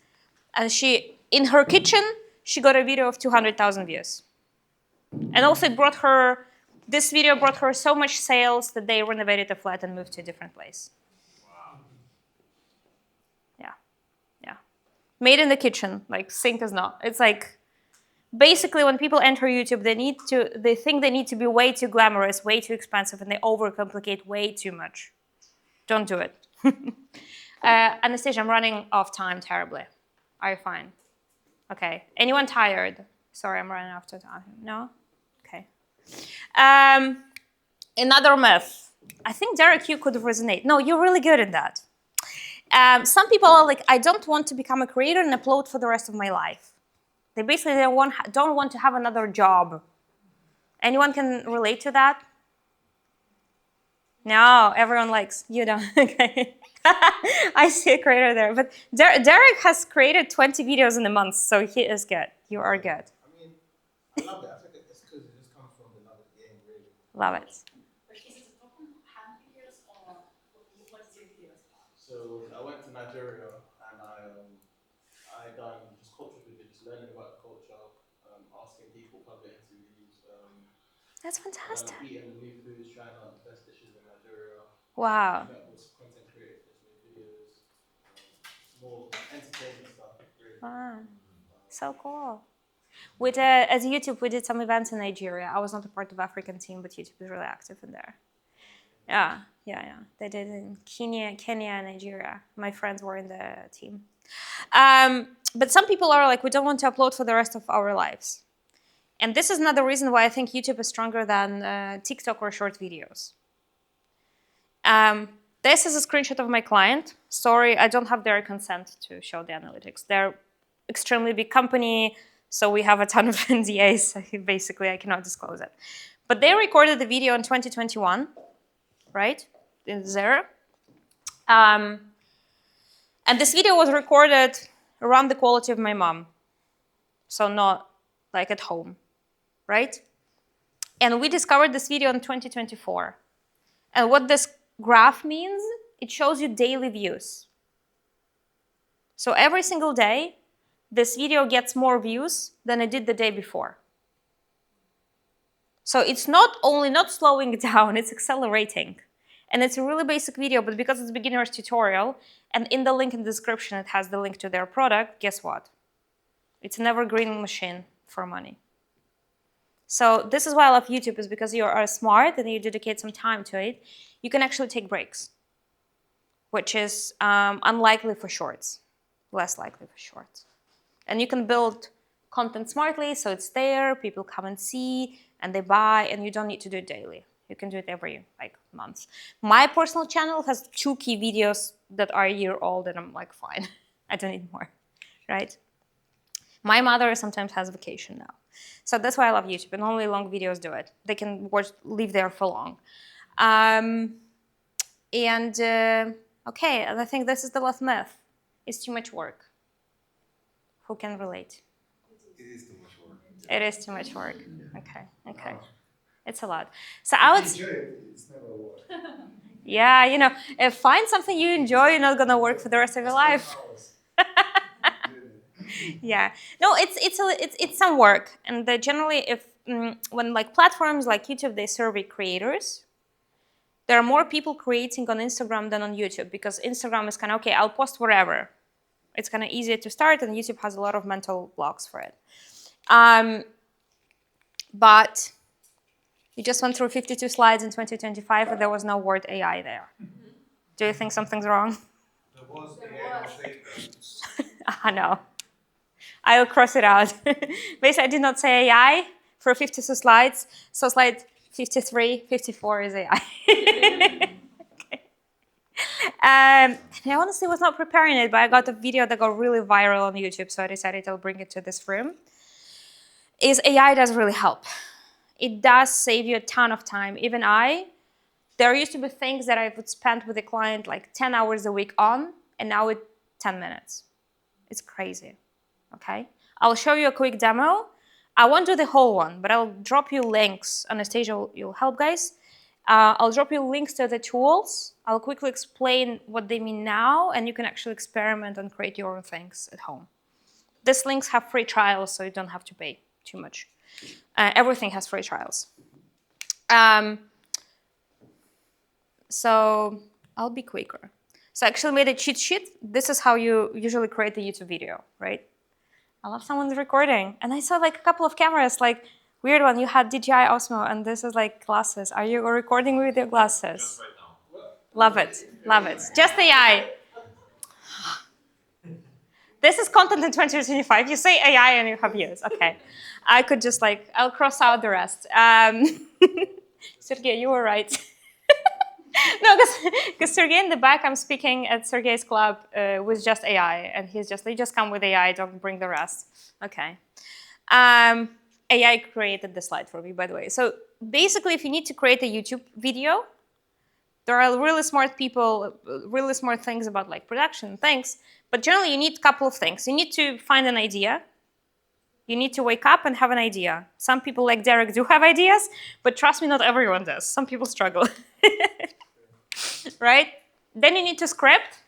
And she, in her kitchen, she got a video of 200,000 views. And also this video brought her so much sales that they renovated the flat and moved to a different place. Wow. Yeah. Made in the kitchen, like sink is not. It's like, basically when people enter YouTube, they think they need to be way too glamorous, way too expensive, and they overcomplicate way too much. Don't do it. Anastasia, I'm running off time terribly. Are you fine? Okay. Anyone tired? Sorry, I'm running off time. No? Okay. Another myth. I think, Derek, you could resonate. No, you're really good at that. Some people are like, I don't want to become a creator and upload for the rest of my life. They basically don't want to have another job. Anyone can relate to that? No, everyone likes, you don't. Okay. I see a creator there. But Derek has created 20 videos in a month, so he is good. You are good. I mean, I love it. I think it's because it just comes from the love of the game, really. Love it. But is it a top hand videos or what's your videos about? So I went to Nigeria and I done just cultural videos, just learning about the culture, asking people, public interviews, That's fantastic. eating new foods, trying out the best dishes in Nigeria. Wow. Met with content creators, just made videos, more entertainment stuff. Really. Wow. So cool. As YouTube, we did some events in Nigeria. I was not a part of the African team, but YouTube is really active in there. Yeah. They did in Kenya, Nigeria. My friends were in the team. But some people are like, we don't want to upload for the rest of our lives. And this is another reason why I think YouTube is stronger than TikTok or short videos. This is a screenshot of my client. Sorry, I don't have their consent to show the analytics. They're extremely big company, so we have a ton of NDAs, so basically I cannot disclose it. But they recorded the video in 2021, right? It's there. And this video was recorded around the quality of my mom. So not like at home, right? And we discovered this video in 2024. And what this graph means, it shows you daily views. So every single day, this video gets more views than it did the day before. So it's not only not slowing down, it's accelerating. And it's a really basic video, but because it's a beginner's tutorial, and in the link in the description, it has the link to their product, guess what? It's an evergreen machine for money. So this is why I love YouTube, is because you are smart and you dedicate some time to it. You can actually take breaks, which is unlikely for shorts, less likely for shorts. And you can build content smartly, so it's there, people come and see, and they buy, and you don't need to do it daily. You can do it every month. My personal channel has 2 key videos that are a year old, and I'm like, fine, I don't need more, right? My mother sometimes has vacation now. So that's why I love YouTube, and only long videos do it. They can live there for long. Okay, and I think this is the last myth. It's too much work. Who can relate? It is too much work. It is too much work. Okay. It's a lot. So I would. Enjoy it, it's never work. Yeah, if find something you enjoy, you're not gonna work for the rest of your life. Yeah. No, it's some work, and generally, when platforms like YouTube, they survey creators, there are more people creating on Instagram than on YouTube, because Instagram is kind of, okay, I'll post wherever. It's kind of easier to start, and YouTube has a lot of mental blocks for it. But you just went through 52 slides in 2025, and there was no word AI there. Do you think something's wrong? There was AI mistake. I know. I'll cross it out. Basically, I did not say AI for 52 slides, so slide 53, 54 is AI. Okay. I honestly was not preparing it, but I got a video that got really viral on YouTube, so I decided I'll bring it to this room. AI does really help. It does save you a ton of time. Even there used to be things that I would spend with a client 10 hours a week on, and now it's 10 minutes. It's crazy, okay? I'll show you a quick demo. I won't do the whole one, but I'll drop you links. Anastasia, you'll help, guys. I'll drop you links to the tools. I'll quickly explain what they mean now, and you can actually experiment and create your own things at home. These links have free trials, so you don't have to pay too much. Everything has free trials. So I'll be quicker. So I actually made a cheat sheet. This is how you usually create a YouTube video, right? I love someone's recording. And I saw a couple of cameras, weird one. You had DJI Osmo, and this is glasses. Are you recording with your glasses? Just right now. Love it, love it. Just AI. This is content in 2025. You say AI and you have views. Okay. I could just I'll cross out the rest. Sergey, you were right. No, because Sergey in the back, I'm speaking at Sergey's club with just AI, and they just come with AI, don't bring the rest. Okay. AI created the slide for me, by the way. So basically, if you need to create a YouTube video, there are really smart people, really smart things about production things, but generally you need a couple of things. You need to find an idea. You need to wake up and have an idea. Some people like Derek do have ideas, but trust me, not everyone does. Some people struggle. Right? Then you need to script.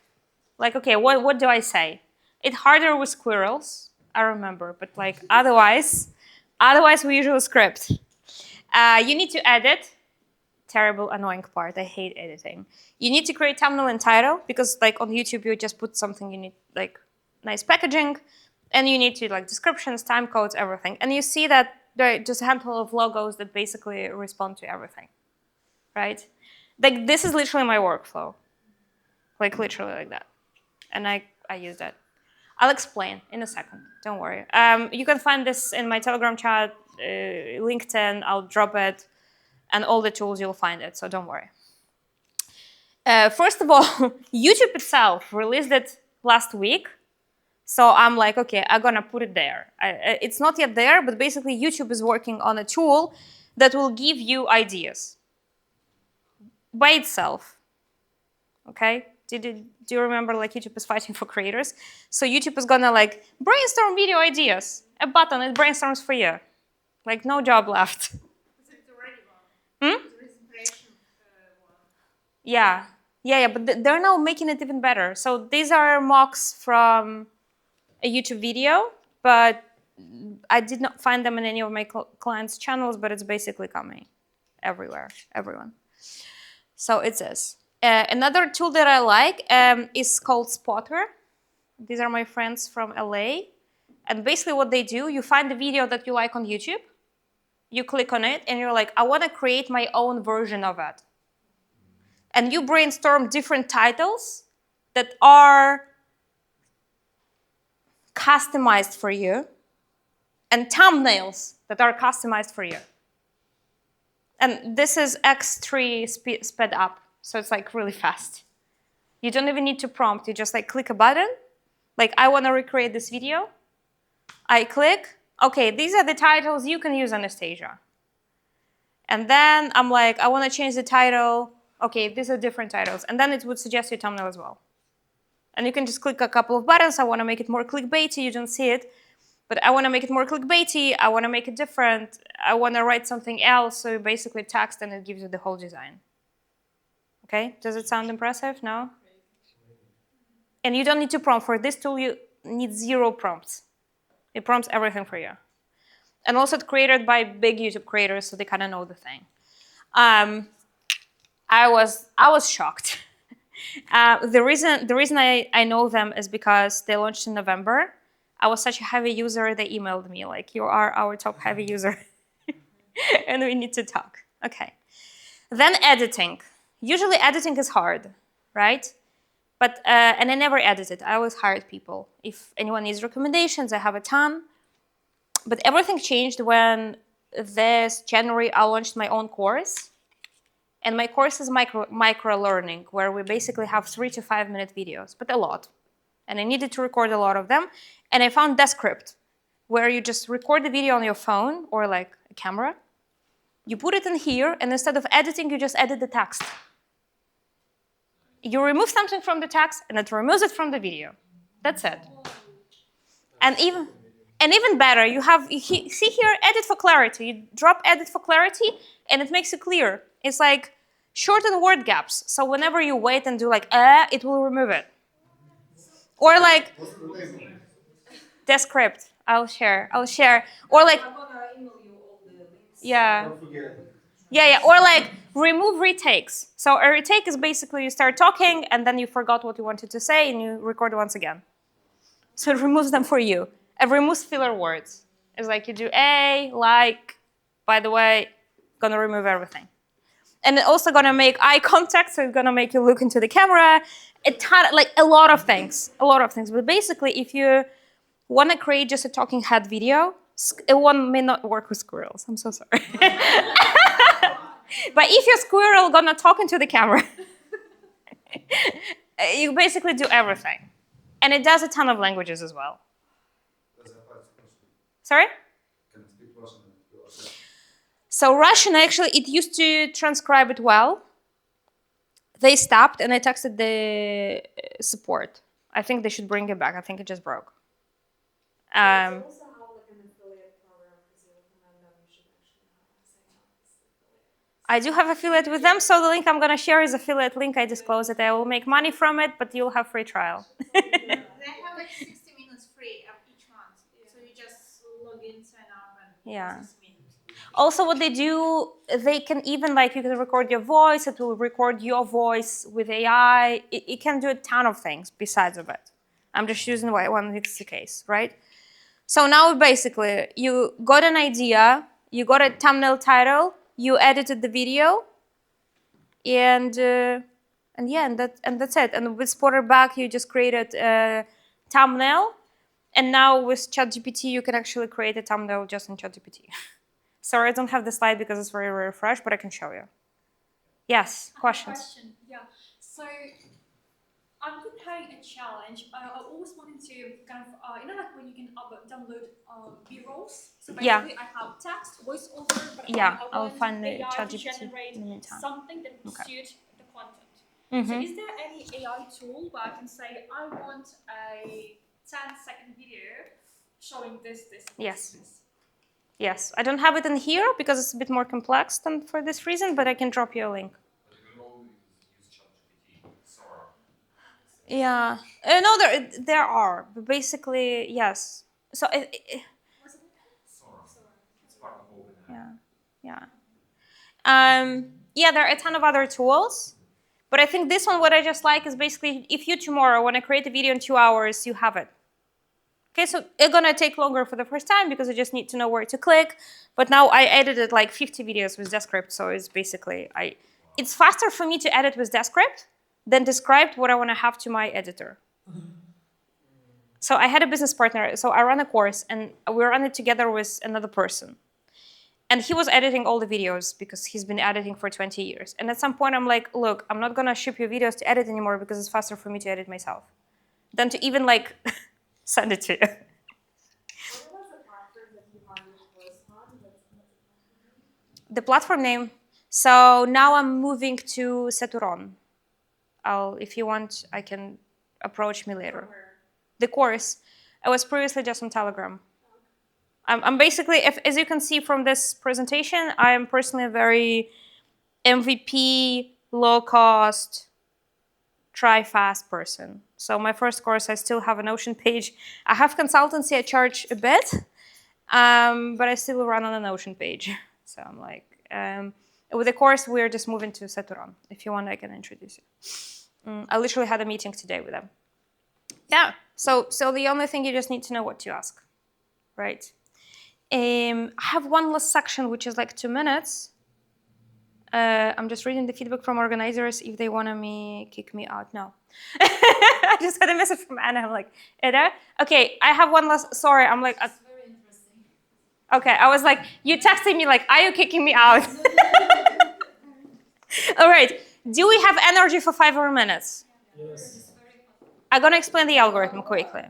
Okay, what do I say? It's harder with squirrels, I remember, but otherwise we usually script. You need to edit. Terrible, annoying part. I hate editing. You need to create thumbnail and title, because on YouTube you just put something, you need nice packaging, and you need to descriptions, time codes, everything. And you see that there are just a handful of logos that basically respond to everything, right? This is literally my workflow, literally like that. And I use that. I'll explain in a second, don't worry. You can find this in my Telegram chat, LinkedIn, I'll drop it, and all the tools you'll find it, so don't worry. First of all, YouTube itself released it last week, so I'm okay, I'm gonna put it there. It's not yet there, but basically YouTube is working on a tool that will give you ideas by itself, okay? Do you remember YouTube is fighting for creators? So YouTube is gonna brainstorm video ideas, a button, it brainstorms for you. No job left. Yeah, but they're now making it even better. So these are mocks from a YouTube video, but I did not find them in any of my clients' channels, but it's basically coming everywhere, everyone. So it's this. Another tool that I like is called Spotter. These are my friends from LA. And basically what they do, you find the video that you like on YouTube, you click on it, and you're I want to create my own version of it. And you brainstorm different titles that are customized for you, and thumbnails that are customized for you. And this is X3 sped up, so it's like really fast. You don't even need to prompt, you just like click a button, like I want to recreate this video. I click, okay, these are the titles you can use, Anastasia. And then I'm like, I want to change the title. Okay, these are different titles. And then it would suggest your thumbnail as well. And you can just click a couple of buttons. I want to make it more clickbaity, you don't see it. But I want to make it more clickbaity, I want to make it different, I want to write something else, so basically text and it gives you the whole design. Okay, does it sound impressive? No? And you don't need to prompt. For this tool, you need 0 prompts. It prompts everything for you. And also it's created by big YouTube creators, so they kind of know the thing. I was shocked. The reason I know them is because they launched in November. I was such a heavy user, they emailed me like, you are our top heavy user and we need to talk. Okay. Then editing. Usually editing is hard, right? But, and I never edited, I always hired people. If anyone needs recommendations, I have a ton. But everything changed when this January I launched my own course. And my course is micro learning, where we basically have 3 to 5 minute videos, but a lot. And I needed to record a lot of them. And I found Descript, where you just record the video on your phone or like a camera. You put it in here, and instead of editing, you just edit the text. You remove something from the text, and it removes it from the video. That's it. And even better, you see here, edit for clarity. You drop edit for clarity, and it makes it clear. It's like shorten word gaps. So whenever you wait and do like, it will remove it. Or like, Descript, I'll share. Or like, I'm gonna email you all the links. yeah. Don't forget. Yeah, or like remove retakes. So a retake is basically you start talking and then you forgot what you wanted to say and you record once again. So it removes them for you. It removes filler words. It's like you do like, by the way, gonna remove everything. And it's also gonna make eye contact, so it's gonna make you look into the camera. A lot of things. But basically, if you wanna create just a talking head video, one may not work with squirrels. I'm so sorry. But if your squirrel gonna talk into the camera, you basically do everything. And it does a ton of languages as well. Sorry? Can it speak Russian? So Russian, actually, it used to transcribe it well. They stopped, and I texted the support. I think they should bring it back. I think it just broke. Also have like an affiliate program because you recommend them, you should actually sign up as affiliate. I do have affiliate with them, so the link I'm going to share is affiliate link. I disclose it. I will make money from it, but you'll have free trial. They have like 60 minutes free each month. So you just log in, sign up, and Yeah. 60 minutes. Also, what they do, they can even, like, you can record your voice. It will record your voice with AI. It can do a ton of things besides of it. I'm just using one it's the case, right? So now basically, you got an idea, you got a thumbnail title, you edited the video, and that's it. And with Spotterback, you just created a thumbnail, and now with ChatGPT, you can actually create a thumbnail just in ChatGPT. Sorry, I don't have the slide because it's very, very fresh, but I can show you. Yes, questions? Question, yeah. So I'm preparing a challenge. I always wanted to kind of, like when you can download B-rolls. So basically, I have text, voiceover, but Yeah, I I'll want find the AI to ChatGPT generate in the meantime. something that would Okay. suit the content. So is there any AI tool where I can say, I want a 10-second video showing this, Yes. this? Yes, I don't have it in here because it's a bit more complex than for this reason, but I can drop you a link. But you can always use ChatGPT, Sora. Yeah, no, there are, but basically, yes. So, Sora. It's part of OpenAI. yeah. Yeah, there are a ton of other tools, but I think this one, what I just like is basically, if you tomorrow want to create a video in 2 hours, you have it. Okay, so it's gonna take longer for the first time because I just need to know where to click. But now I edited like 50 videos with Descript, so it's basically, it's faster for me to edit with Descript than describe what I wanna have to my editor. So I had a business partner. So I ran a course, and we ran it together with another person. And he was editing all the videos because he's been editing for 20 years. And at some point, I'm like, look, I'm not gonna ship your videos to edit anymore because it's faster for me to edit myself than to even like send it to you. What was the platform that you run your course on? The platform name. So now I'm moving to Saturon. If you want, I can approach me later. The course. I was previously just on Telegram. I'm basically, as you can see from this presentation, I am personally a very MVP, low cost, try fast person. So my first course, I still have a Notion page. I have consultancy, I charge a bit, but I still run on a Notion page. So I'm like, with the course, we're just moving to Saturon. If you want, I can introduce you. I literally had a meeting today with them. Yeah, so the only thing you just need to know what to ask, right? I have one last section, which is like 2 minutes. I'm just reading the feedback from organizers if they want to kick me out. No. I just got a message from Anna. I'm like, Eda? Okay, I have one last, sorry, I'm like. That's very interesting. Okay, I was like, you texted me like, are you kicking me out? All right, do we have energy for 5 more minutes? Yes. I'm going to explain the algorithm quickly.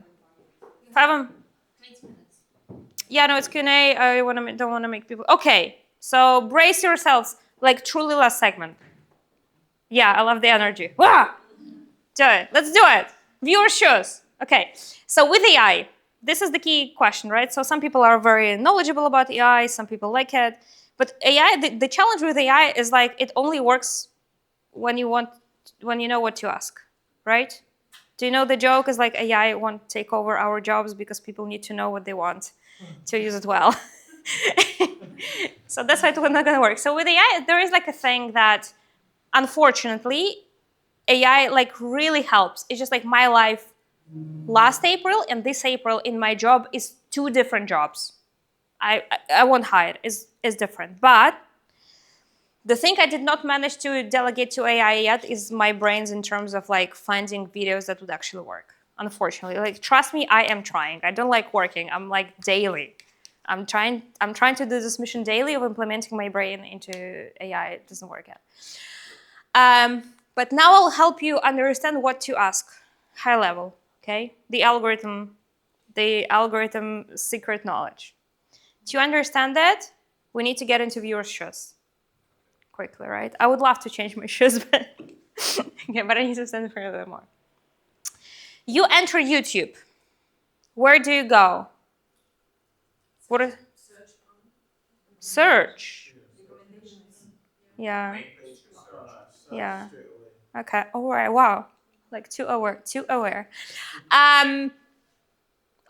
5 minutes. Yeah, no, it's Q&A. I don't want to make people. Okay, so brace yourselves. Like truly last segment. Yeah, I love the energy. Wah! Do it. Let's do it. Viewer shoes. Okay, so with AI, this is the key question, right? So some people are very knowledgeable about AI. Some people like it. But AI, the challenge with AI is like it only works when you know what to ask, right? Do you know the joke is like AI won't take over our jobs because people need to know what they want to use it well. So that's why it's not going to work. So with AI, there is like a thing that, unfortunately, AI like really helps. It's just like my life last April and this April in my job is 2 different jobs. I won't hide, is different. But the thing I did not manage to delegate to AI yet is my brains in terms of like finding videos that would actually work. Unfortunately, like trust me, I am trying. I don't like working. I'm like daily. I'm trying to do this mission daily of implementing my brain into AI. It doesn't work yet. But now I'll help you understand what to ask, high level, okay? The algorithm secret knowledge. To understand that, we need to get into viewers' shoes quickly, right? I would love to change my shoes, but okay, but I need to stand for a little more. You enter YouTube. Where do you go? What is search? Yeah. Yeah. Okay. All right. Wow. Like too aware.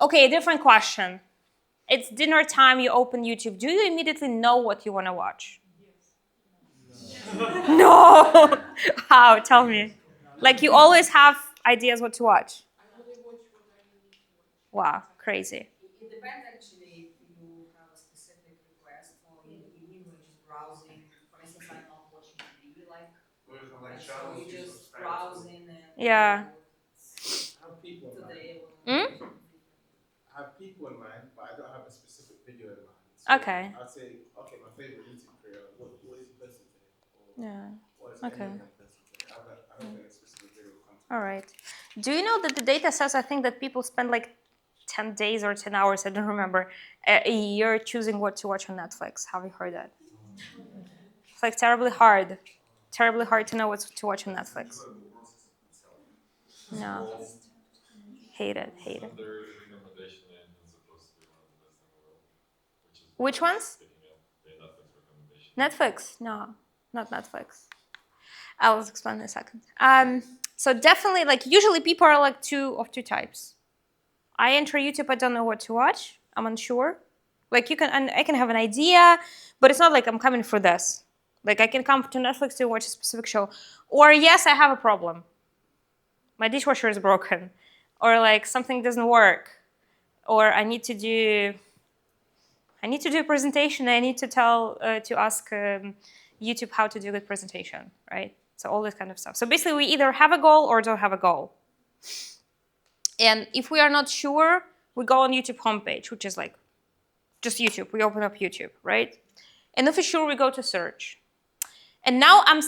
Okay. Different question. It's dinner time. You open YouTube. Do you immediately know what you want to watch? Yes. No. How? Tell me. Like you always have ideas what to watch. I only watch what I need to watch. Wow. Crazy. It depends actually if you have a specific request or you are just browsing. For instance, I'm not watching TV so you just browsing and Yeah. I have people in today. mind. I have people in mind, but I don't have a specific video in mind. So Okay. I'd say, okay, my favorite YouTube creator. What is he posting today? Or Yeah. what is Okay. anyone posting today? I don't think a specific video content. All right. Do you know that the data says, I think that people spend like 10 days or 10 hours, I don't remember, a year choosing what to watch on Netflix. Have you heard that? It's like terribly hard to know what to watch on Netflix. No. Hate it. Their recommendation engine is supposed to be one of the best in the world. Which ones? Picking up the Netflix recommendation. Netflix? No, not Netflix. I'll explain in a second. So definitely, like usually people are like two types. I enter YouTube, I don't know what to watch. I'm unsure. Like I can have an idea, but it's not like I'm coming for this. Like I can come to Netflix to watch a specific show. Or yes, I have a problem. My dishwasher is broken. Or like something doesn't work. Or I need to do a presentation. I need to ask YouTube how to do a good presentation, right? So all this kind of stuff. So basically we either have a goal or don't have a goal. And if we are not sure, we go on YouTube homepage, which is like just YouTube. We open up YouTube, right? And if we're sure, we go to search. And now I'm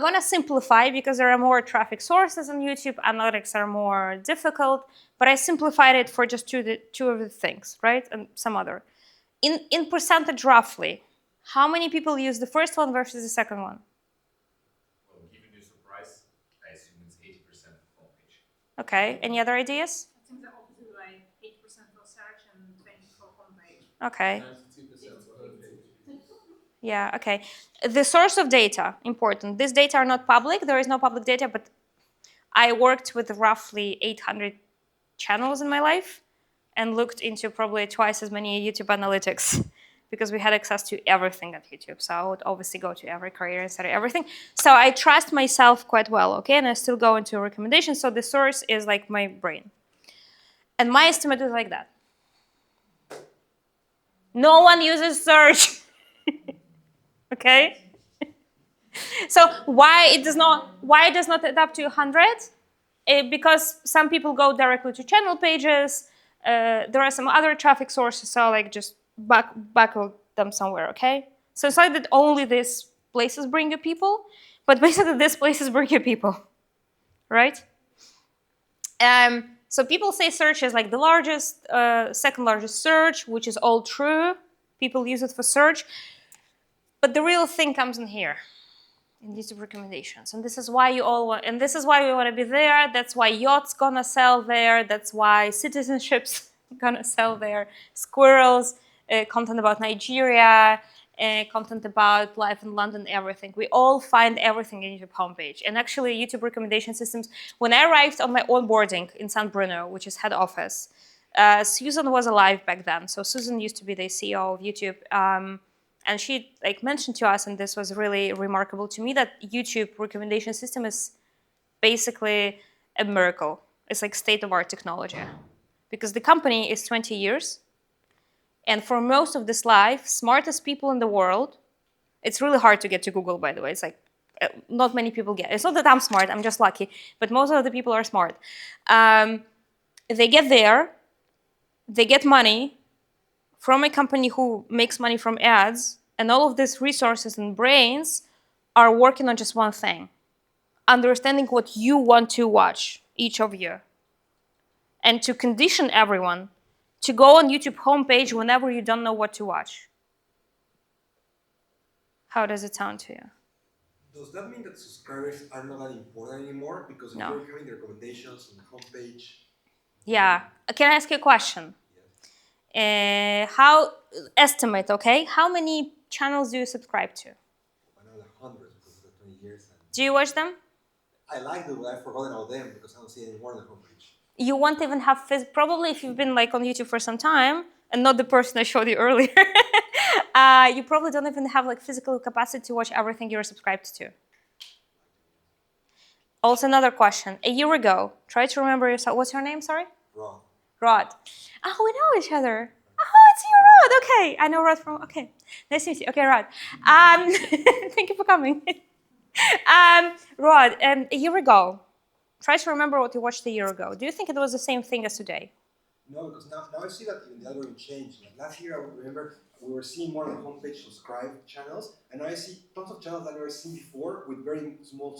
going to simplify because there are more traffic sources on YouTube. Analytics are more difficult, but I simplified it for just two of the things, right? And some other. In percentage, roughly, how many people use the first one versus the second one? Well, given you surprise, I assume it's 80% homepage. Okay, any other ideas? I think the opposite way, 80% for search and 20% for homepage. Okay. 92% for homepage. Yeah, okay. The source of data, important. These data are not public. There is no public data, but I worked with roughly 800 channels in my life and looked into probably twice as many YouTube analytics because we had access to everything at YouTube. So I would obviously go to every career and study everything. So I trust myself quite well, okay? And I still go into recommendations. So the source is like my brain. And my estimate is like that. No one uses search. Okay? So why it does not add up to 100? Because some people go directly to channel pages. There are some other traffic sources, so like just buckle them somewhere, okay? So it's like that only these places bring you people, but basically these places bring you people, right? So people say search is like the largest, second largest search, which is all true. People use it for search. But the real thing comes in here, in YouTube recommendations. And this is why you all want, and this is why we want to be there. That's why yachts gonna sell there. That's why citizenships gonna sell there. Squirrels, content about Nigeria, content about life in London, everything. We all find everything in YouTube homepage. And actually YouTube recommendation systems, when I arrived on my onboarding in San Bruno, which is head office, Susan was alive back then. So Susan used to be the CEO of YouTube. And she like mentioned to us, and this was really remarkable to me, that YouTube recommendation system is basically a miracle. It's like state-of-art technology. Because the company is 20 years, and for most of this life, smartest people in the world, it's really hard to get to Google, by the way. It's like not many people get. It's not that I'm smart, I'm just lucky, but most of the people are smart. They get there, they get money from a company who makes money from ads, and all of these resources and brains are working on just one thing: understanding what you want to watch, each of you, and to condition everyone to go on YouTube homepage whenever you don't know what to watch. How does it sound to you? Does that mean that subscribers are not that important anymore? Because if No. you're having the recommendations on the homepage. Yeah. Can I ask you a question? How estimate, okay? How many channels do you subscribe to? I know the hundreds because of the 20 years. And Do you watch them? I like them, but I've forgotten all them because I don't see any more on the homepage. You won't even have probably if you've been like on YouTube for some time and not the person I showed you earlier. You probably don't even have like physical capacity to watch everything you're subscribed to. Also, another question. A year ago, try to remember yourself. What's your name? Sorry. Rod. Rod. Oh, we know each other. Oh, it's you, Rod. Okay, I know Rod from. Okay, nice to meet you. Okay, Rod. Thank you for coming. Rod, a year ago, try to remember what you watched a year ago. Do you think it was the same thing as today? No, because now I see that even the algorithm changed. Like last year, I would remember we were seeing more on the homepage subscribed channels, and now I see tons of channels that I never seen before with very small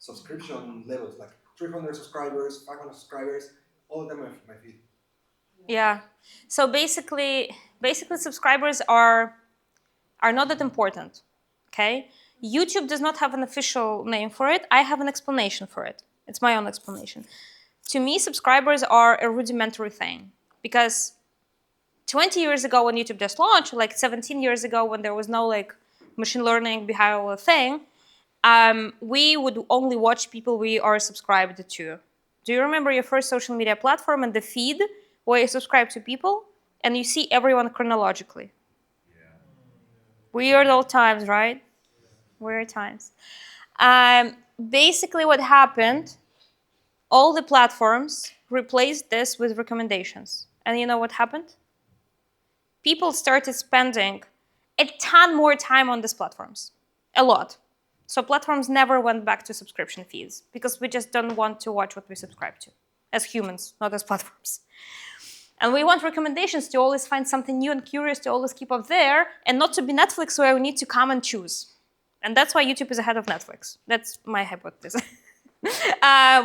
subscription levels, like 300 subscribers, 500 subscribers, all of them on my feed. Yeah. So basically subscribers are not that important. Okay. YouTube does not have an official name for it. I have an explanation for it. It's my own explanation. To me, subscribers are a rudimentary thing because 20 years ago when YouTube just launched, like 17 years ago when there was no like machine learning behind all the thing, we would only watch people we are subscribed to. Do you remember your first social media platform and the feed where you subscribe to people and you see everyone chronologically? Yeah. Weird old times, right? Weird times. Basically what happened, all the platforms replaced this with recommendations. And you know what happened? People started spending a ton more time on these platforms. A lot. So platforms never went back to subscription fees because we just don't want to watch what we subscribe to as humans, not as platforms. And we want recommendations to always find something new and curious to always keep up there, and not to be Netflix where we need to come and choose. And that's why YouTube is ahead of Netflix. That's my hypothesis.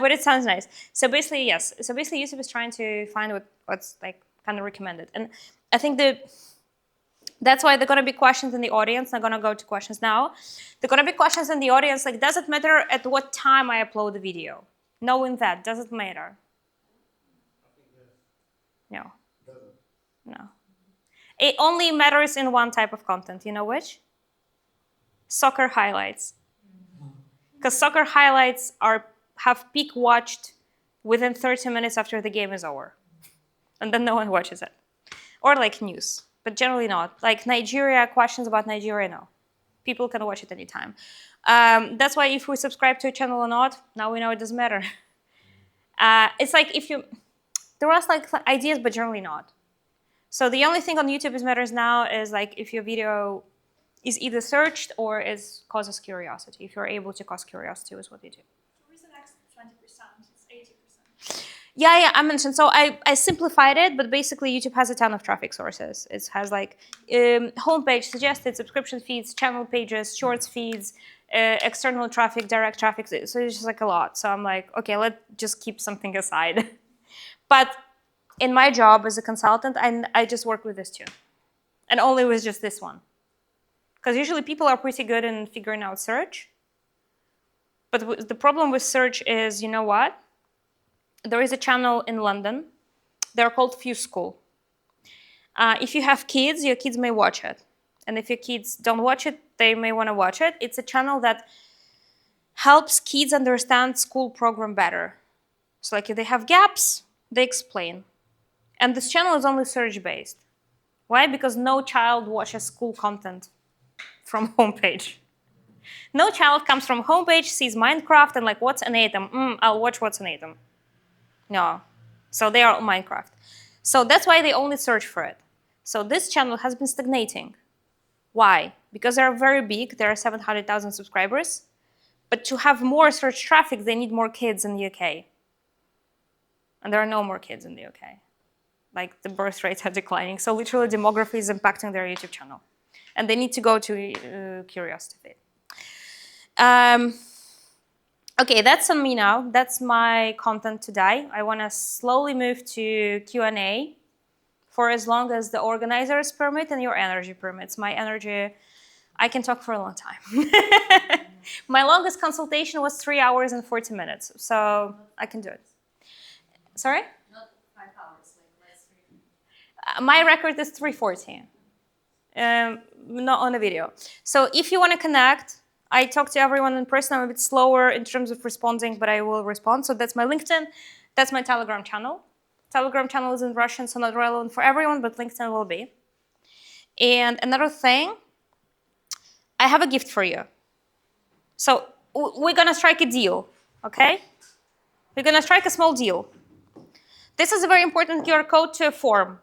But it sounds nice. So basically, yes. So basically, YouTube is trying to find what's like kind of recommended. And I think that's why there are going to be questions in the audience. I'm going to go to questions now. There are going to be questions in the audience like, does it matter at what time I upload the video? Knowing that, does it matter? No. No. It only matters in one type of content. You know which? Soccer highlights. Because soccer highlights have peak watched within 30 minutes after the game is over. And then no one watches it. Or like news, but generally not. Like Nigeria, questions about Nigeria, no. People can watch it anytime. That's why if we subscribe to a channel or not, now we know it doesn't matter. It's like there are like ideas, but generally not. So the only thing on YouTube that matters now is like if your video is either searched or causes curiosity. If you're able to cause curiosity is what you do. Where is the next 20%? It's 80%. Yeah, I mentioned. So I simplified it, but basically YouTube has a ton of traffic sources. It has like homepage, suggested, subscription feeds, channel pages, shorts feeds, external traffic, direct traffic. So it's just like a lot. So I'm like, okay, let's just keep something aside. But in my job as a consultant, I just work with this two. And only with just this one. Because usually people are pretty good in figuring out search. But the problem with search is, you know what? There is a channel in London. They're called Fuse School. If you have kids, your kids may watch it. And if your kids don't watch it, they may want to watch it. It's a channel that helps kids understand school program better. So like if they have gaps, they explain. And this channel is only search-based. Why? Because no child watches school content from homepage. No child comes from homepage, sees Minecraft, and like, what's an atom? I'll watch what's an atom. No. So they are on Minecraft. So that's why they only search for it. So this channel has been stagnating. Why? Because they are very big. There are 700,000 subscribers. But to have more search traffic, they need more kids in the UK. And there are no more kids in the UK. Like the birth rates are declining. So literally demography is impacting their YouTube channel. And they need to go to curiosity. Okay, that's on me now. That's my content today. I want to slowly move to Q&A for as long as the organizers permit and your energy permits. My energy, I can talk for a long time. My longest consultation was 3 hours and 40 minutes, so I can do it. Sorry? Not 5 hours, like less 3. My record is 3:40. Not on a video. So if you want to connect, I talk to everyone in person. I'm a bit slower in terms of responding, but I will respond. So that's my LinkedIn. That's my Telegram channel. Telegram channel is in Russian, so not relevant for everyone, but LinkedIn will be. And another thing, I have a gift for you. So we're going to strike a deal, okay? We're going to strike a small deal. This is a very important QR code to a form.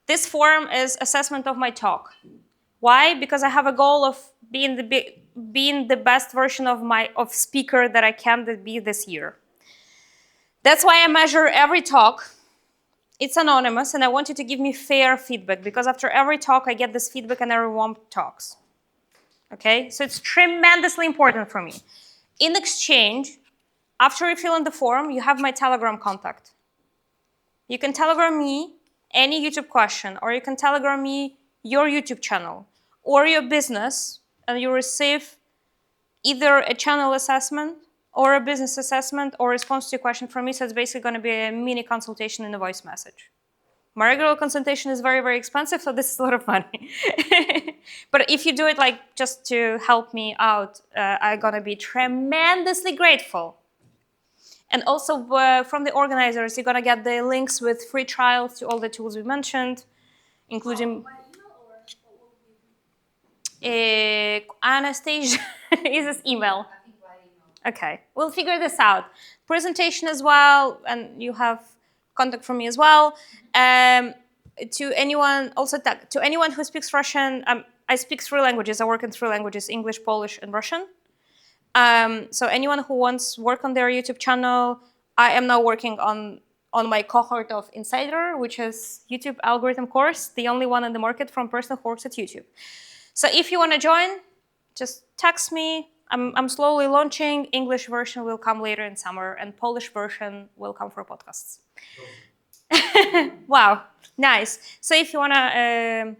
This form is assessment of my talk. Why? Because I have a goal of being the best version of speaker that I can be this year. That's why I measure every talk. It's anonymous, and I want you to give me fair feedback, because after every talk, I get this feedback and everyone talks. Okay? So it's tremendously important for me. In exchange, after you fill in the form, you have my Telegram contact. You can Telegram me any YouTube question, or you can Telegram me your YouTube channel or your business, and you receive either a channel assessment or a business assessment or response to a question from me. So it's basically going to be a mini consultation in a voice message. My regular consultation is very, very expensive, so this is a lot of money. But if you do it like just to help me out, I'm going to be tremendously grateful. And also from the organizers, you're going to get the links with free trials to all the tools we mentioned, including... By email or what will be? Anastasia, is this email? Okay, we'll figure this out. Presentation as well, and you have contact from me as well. To anyone, also to anyone who speaks Russian, I speak 3 languages. I work in 3 languages, English, Polish, and Russian. So anyone who wants work on their YouTube channel, I am now working on my cohort of Insider, which is YouTube algorithm course, the only one in the market from a person who works at YouTube. So if you want to join, just text me. I'm slowly launching. English version will come later in summer, and Polish version will come for podcasts. Wow, nice. So if you wanna,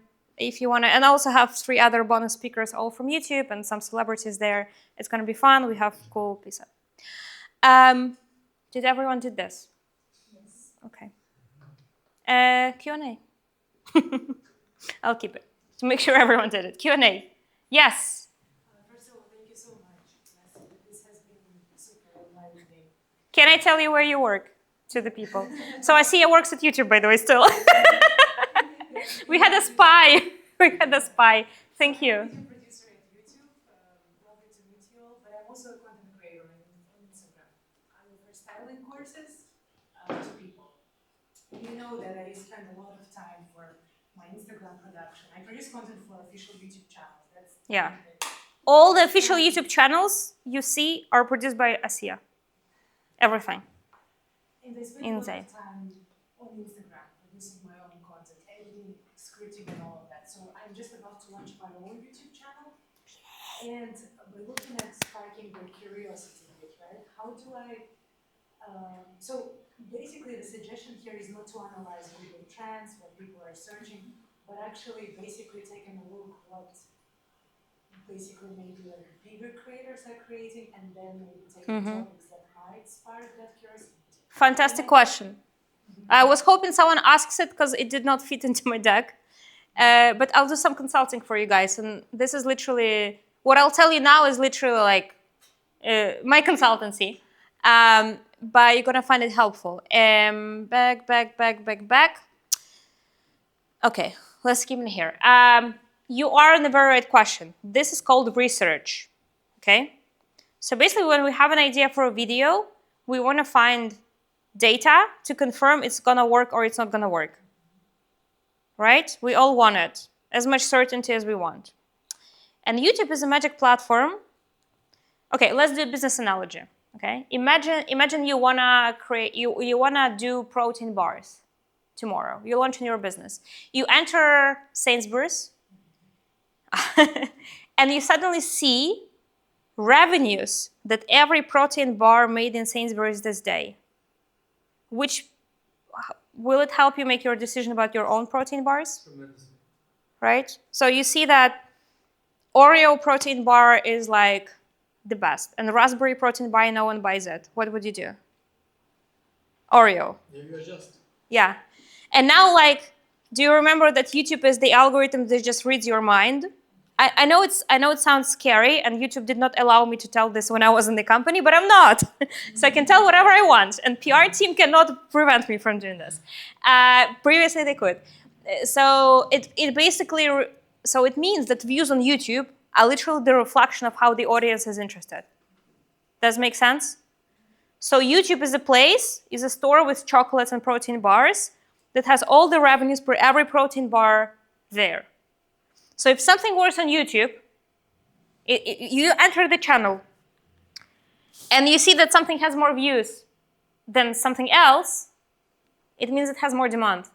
and I also have 3 other bonus speakers, all from YouTube, and some celebrities there. It's gonna be fun. We have cool pizza. Did everyone do this? Yes. Okay. Q&A. I'll keep it to make sure everyone did it. Q&A. Yes. First of all, thank you so much. This has been super enlightening. Can I tell you where you work to the people? So I see it works at YouTube, by the way, still. We had a spy. We had a spy. Thank you. I'm a producer at YouTube. Lovely to meet you all. But I'm also a content creator on Instagram. I offer styling courses to people. You know that I spend a lot of time for my Instagram production. I produce content for official YouTube channels. Yeah. All the official YouTube channels you see are produced by Asia. Everything. And I spend a lot of time on Instagram producing my own content, editing, scripting, and all of that. So I'm just about to launch my own YouTube channel. And by looking at sparking the curiosity bit, right? How do I... so basically the suggestion here is not to analyze Google Trends, what people are searching, but actually basically taking a look what basically maybe like bigger creators are creating, and then maybe taking topics that might spark that curiosity. Fantastic question. I was hoping someone asks it because it did not fit into my deck. But I'll do some consulting for you guys. And this is literally, what I'll tell you now is literally like my consultancy. But you're going to find it helpful. Back. Okay, let's keep it here. You are in the very right question. This is called research. Okay? So basically when we have an idea for a video, we want to find data to confirm it's going to work or it's not going to work. Right? We all want it. As much certainty as we want. And YouTube is a magic platform. Okay, let's do a business analogy. Okay? Imagine you want to create, you want to do protein bars tomorrow. You're launching your business. You enter Sainsbury's and you suddenly see revenues that every protein bar made in Sainsbury's this day. Which, will it help you make your decision about your own protein bars? Tremendously. Right? So you see that Oreo protein bar is like the best, and raspberry protein bar, no one buys it. What would you do? Oreo. Yeah, you adjust. Yeah. And now, like, do you remember that YouTube is the algorithm that just reads your mind? I know it sounds scary, and YouTube did not allow me to tell this when I was in the company, but I'm not. So I can tell whatever I want, and PR team cannot prevent me from doing this. Previously they could. So it basically, so it means that views on YouTube are literally the reflection of how the audience is interested. Does it make sense? So YouTube is a place, is a store with chocolates and protein bars that has all the revenues per every protein bar there. So if something works on YouTube, you enter the channel and you see that something has more views than something else, it means it has more demand.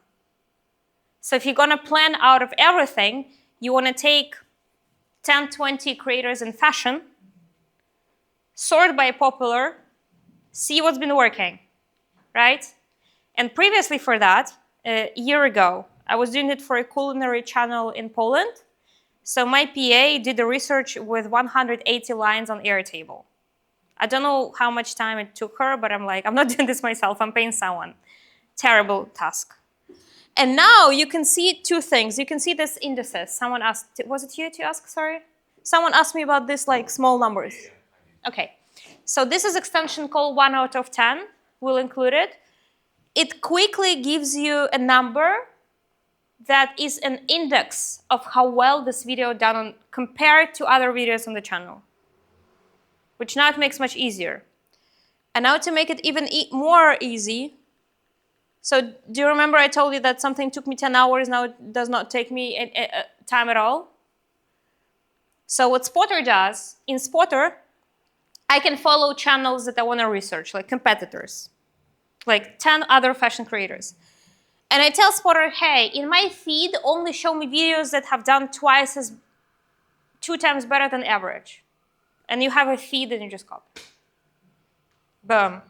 So if you're going to plan out of everything, you want to take 10, 20 creators in fashion, sort by popular, see what's been working, right? And previously for that, a year ago, I was doing it for a culinary channel in Poland. So my PA did the research with 180 lines on Airtable. I don't know how much time it took her, but I'm like, I'm not doing this myself, I'm paying someone. Terrible task. And now you can see 2 things. You can see this indices. Someone asked, was it you to ask, sorry? Someone asked me about this like small numbers. Okay, so this is extension called 1 out of 10. We'll include it. It quickly gives you a number that is an index of how well this video done compared to other videos on the channel, which now it makes much easier. And now to make it even more easy, so do you remember I told you that something took me 10 hours, now it does not take me time at all? So what Spotter does, in Spotter, I can follow channels that I want to research, like competitors. like 10 other fashion creators. And I tell Spotter, hey, in my feed, only show me videos that have done 2 times better than average. And you have a feed and you just copy. Boom.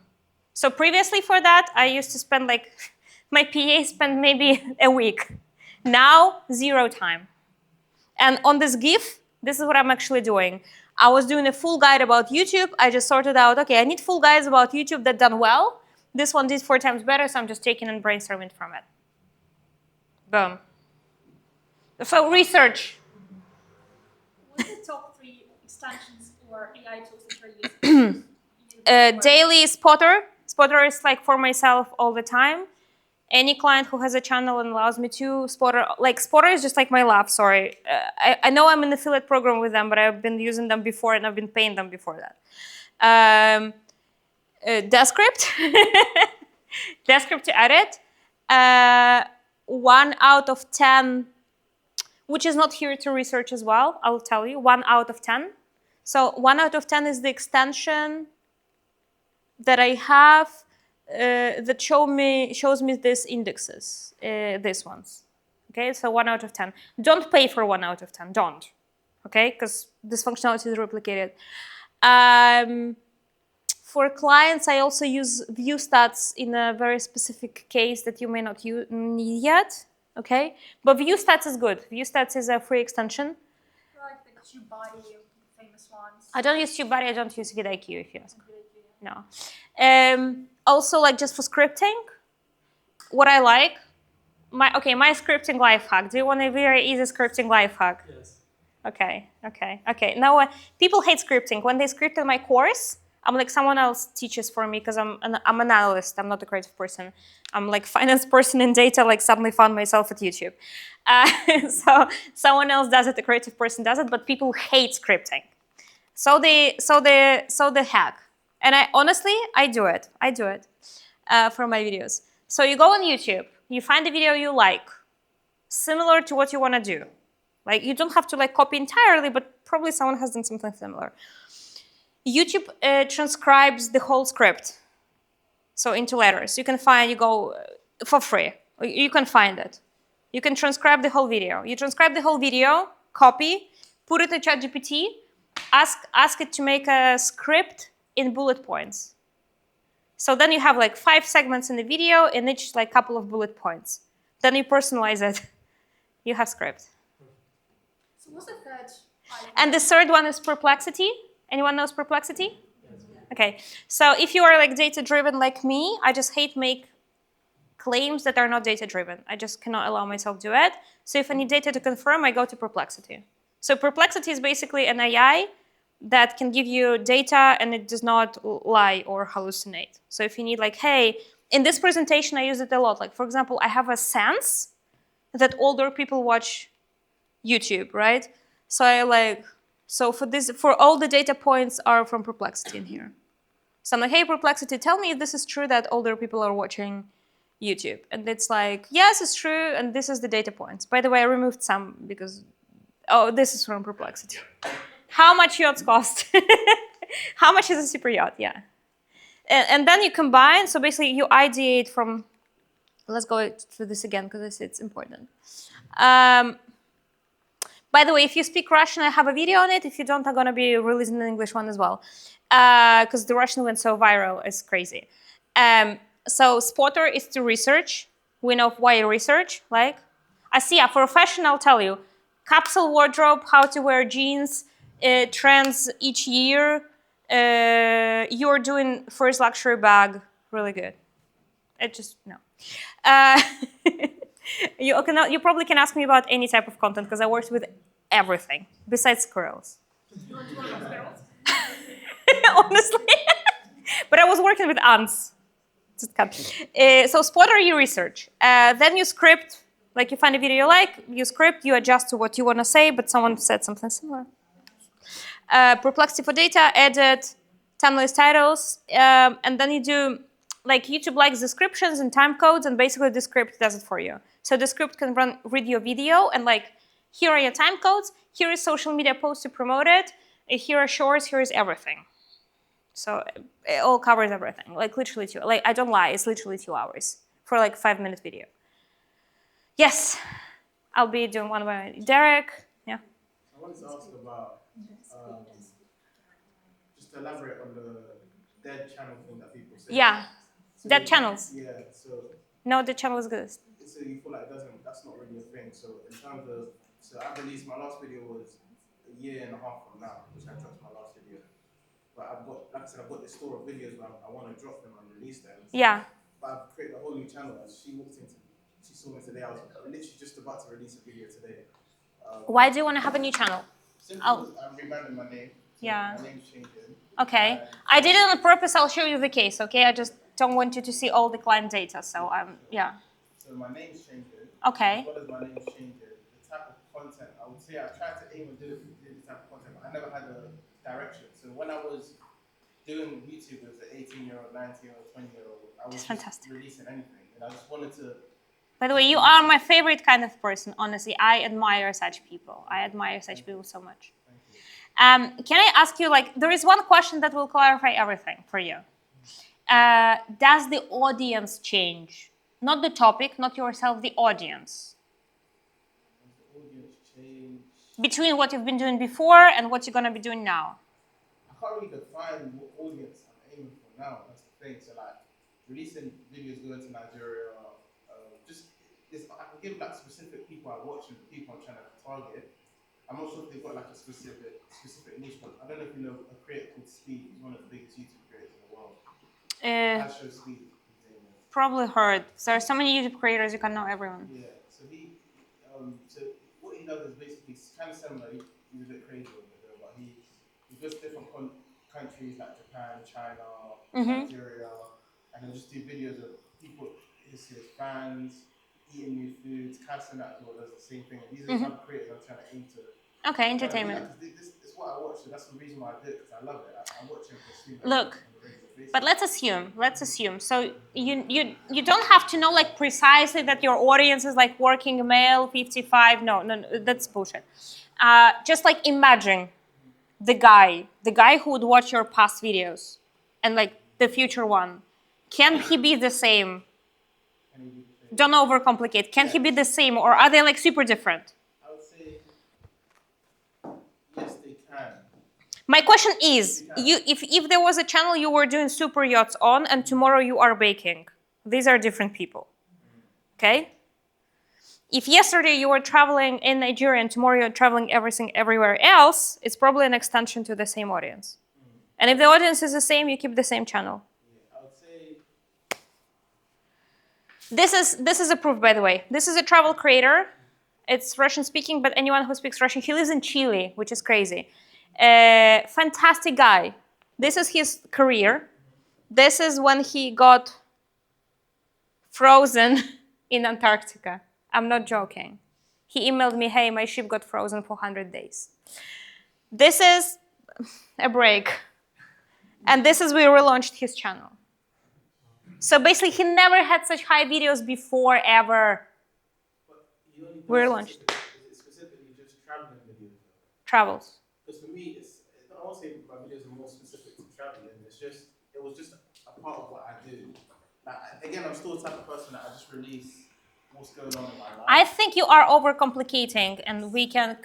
So previously for that, I used to spend like, my PA spent maybe a week. Now, 0 time. And on this GIF, this is what I'm actually doing. I was doing a full guide about YouTube. I just sorted out, okay, I need full guides about YouTube that done well. This one did 4 times better, so I'm just taking and brainstorming from it. Boom. So research. What's the top 3 extensions or AI tools that you're using? Daily Spotter. Spotter is like for myself all the time. Any client who has a channel and allows me to, Spotter, like Spotter is just like my love, sorry. I know I'm in an affiliate program with them, but I've been using them before and I've been paying them before that. Descript. Descript to edit. 1 out of 10, which is not here to research as well, I'll tell you, 1 out of 10. So 1 out of 10 is the extension that I have that shows me these indexes, these ones. Okay, so 1 out of 10. Don't pay for 1 out of 10, don't. Okay, because this functionality is replicated. For clients, I also use view stats in a very specific case that you may not need yet. Okay, but view stats is good. View stats is a free extension. Like the TubeBuddy, famous ones. I don't use TubeBuddy, I don't use vidIQ if you ask. No. Also, like just for scripting, what I like, my scripting life hack. Do you want a very easy scripting life hack? Yes. Okay. Now, people hate scripting. When they script in my course, I'm like someone else teaches for me because I'm an analyst. I'm not a creative person. I'm like finance person in data. Like suddenly found myself at YouTube. So someone else does it. A creative person does it. But people hate scripting. So the hack. And I do it for my videos. So you go on YouTube, you find a video you like, similar to what you want to do. Like you don't have to like copy entirely, but probably someone has done something similar. YouTube transcribes the whole script, so into letters. You go for free. You can find it. You can transcribe the whole video. You transcribe the whole video, copy, put it in ChatGPT, ask it to make a script in bullet points. So then you have like 5 segments in the video, in each like couple of bullet points. Then you personalize it. You have script. So what's the third item? And the third one is perplexity. Anyone knows perplexity? Yes. Okay. So if you are like data-driven like me, I just hate make claims that are not data-driven. I just cannot allow myself to do it. So if I need data to confirm, I go to perplexity. So perplexity is basically an AI that can give you data and it does not lie or hallucinate. So if you need like, hey, in this presentation, I use it a lot. Like, for example, I have a sense that older people watch YouTube, right? So for all the data points are from perplexity in here. So I'm like, hey, perplexity, tell me if this is true that older people are watching YouTube. And it's like, yes, it's true. And this is the data points. By the way, I removed some because, this is from perplexity. How much yachts cost? How much is a super yacht? Yeah. And then you combine, so basically you ideate from, let's go through this again because it's important. By the way, if you speak Russian, I have a video on it. If you don't, I'm going to be releasing an English one as well. Because the Russian went so viral, it's crazy. So Spotter is to research. We know why research, like. For fashion, I'll tell you. Capsule wardrobe, how to wear jeans, trends each year. You're doing first luxury bag, really good. No. You probably can ask me about any type of content because I worked with everything besides squirrels. You want to talk about squirrels? Honestly. But I was working with ants. So Spotter, you research. Then you script. Like you find a video you like, you script, you adjust to what you want to say, but someone said something similar. Perplexity for data, edit, timeless titles, and then you do, like YouTube likes descriptions and time codes, and basically the script does it for you. So the script can read your video, and like, here are your time codes, here is social media post to promote it, here are shorts, here is everything. So it all covers everything, like literally 2. Like I don't lie, it's literally 2 hours for like 5-minute video. Yes, I'll be doing one by Derek. Yeah. I wanted to ask about just to elaborate on the dead channel thing that people say. Yeah, So dead channels. Yeah, so No, the channel is good. so you feel like that's not really a thing. So in terms of, so I released my last video was a year and a half from now, which I dropped my last video. But I've got, like I said, I've got this store of videos where I want to drop them and release them. Yeah. But I've created a whole new channel. As she saw me today. I was literally just about to release a video today. Why do you want to have a new channel? Simply because I'm rebranding my name. So Yeah. my name's changing. Okay. I did it on purpose. I'll show you the case, okay? I just don't want you to see all the client data, so yeah. So my name's changing. Okay. As well as my name's changing, the type of content, I would say I tried to aim and do this type of content, but I never had a direction. So when I was doing YouTube as an 18-year-old, 19-year-old, 20-year-old, I was just releasing anything. And I just wanted to... By the way, you are my favorite kind of person, honestly. I admire such people. I admire such people so much. Can I ask you, like, there is one question that will clarify everything for you. Does the audience change? Not the topic, not yourself, the audience. Does the audience change? Between what you've been doing before and what you're going to be doing now. I can't really define what audience I'm aiming for now. That's the thing. So, like, releasing videos going to Nigeria, I can give like specific people I watch and the people I'm trying to target. I'm not sure if they've got like a specific niche, but I don't know if you know a creator called Speed. He's one of the biggest YouTube creators in the world. I show Speed. Probably heard. There are so many YouTube creators, you can know everyone. Yeah. So so what he does is basically kind of similar. He's a bit crazy with it, though, but he goes to different countries like Japan, China, Nigeria, and he'll just do videos of people, his fans, eating new foods. Casanat does the same thing. And these are the type of creators I'm trying to aim to. Okay, entertainment. This is what I watch, so that's the reason why I do it, because I love it. I watch it for streaming. Look, but let's assume. So you don't have to know like precisely that your audience is like working male, 55. No, that's bullshit. Just like imagine the guy who would watch your past videos and like the future one. Can he be the same? Don't overcomplicate. Can he be the same, or are they like super different? I would say yes, they can. My question is, if there was a channel you were doing super yachts on, and tomorrow you are baking, these are different people. Okay? If yesterday you were traveling in Nigeria and tomorrow you're traveling everywhere else, it's probably an extension to the same audience. And if the audience is the same, you keep the same channel. Yeah, I would say. This is approved, by the way. This is a travel creator. It's Russian speaking, but anyone who speaks Russian, he lives in Chile, which is crazy. Fantastic guy. This is his career. This is when he got frozen in Antarctica. I'm not joking. He emailed me, hey, my ship got frozen for 100 days. This is a break. And this is where we relaunched his channel. So basically, he never had such high videos before, ever. We're launched. Is it specifically just traveling videos? Travels. Because for me, I won't say my videos are more specific to traveling. It was just a part of what I do. Like, again, I'm still the type of person that I just release what's going on in my life. I think you are overcomplicating, and we can.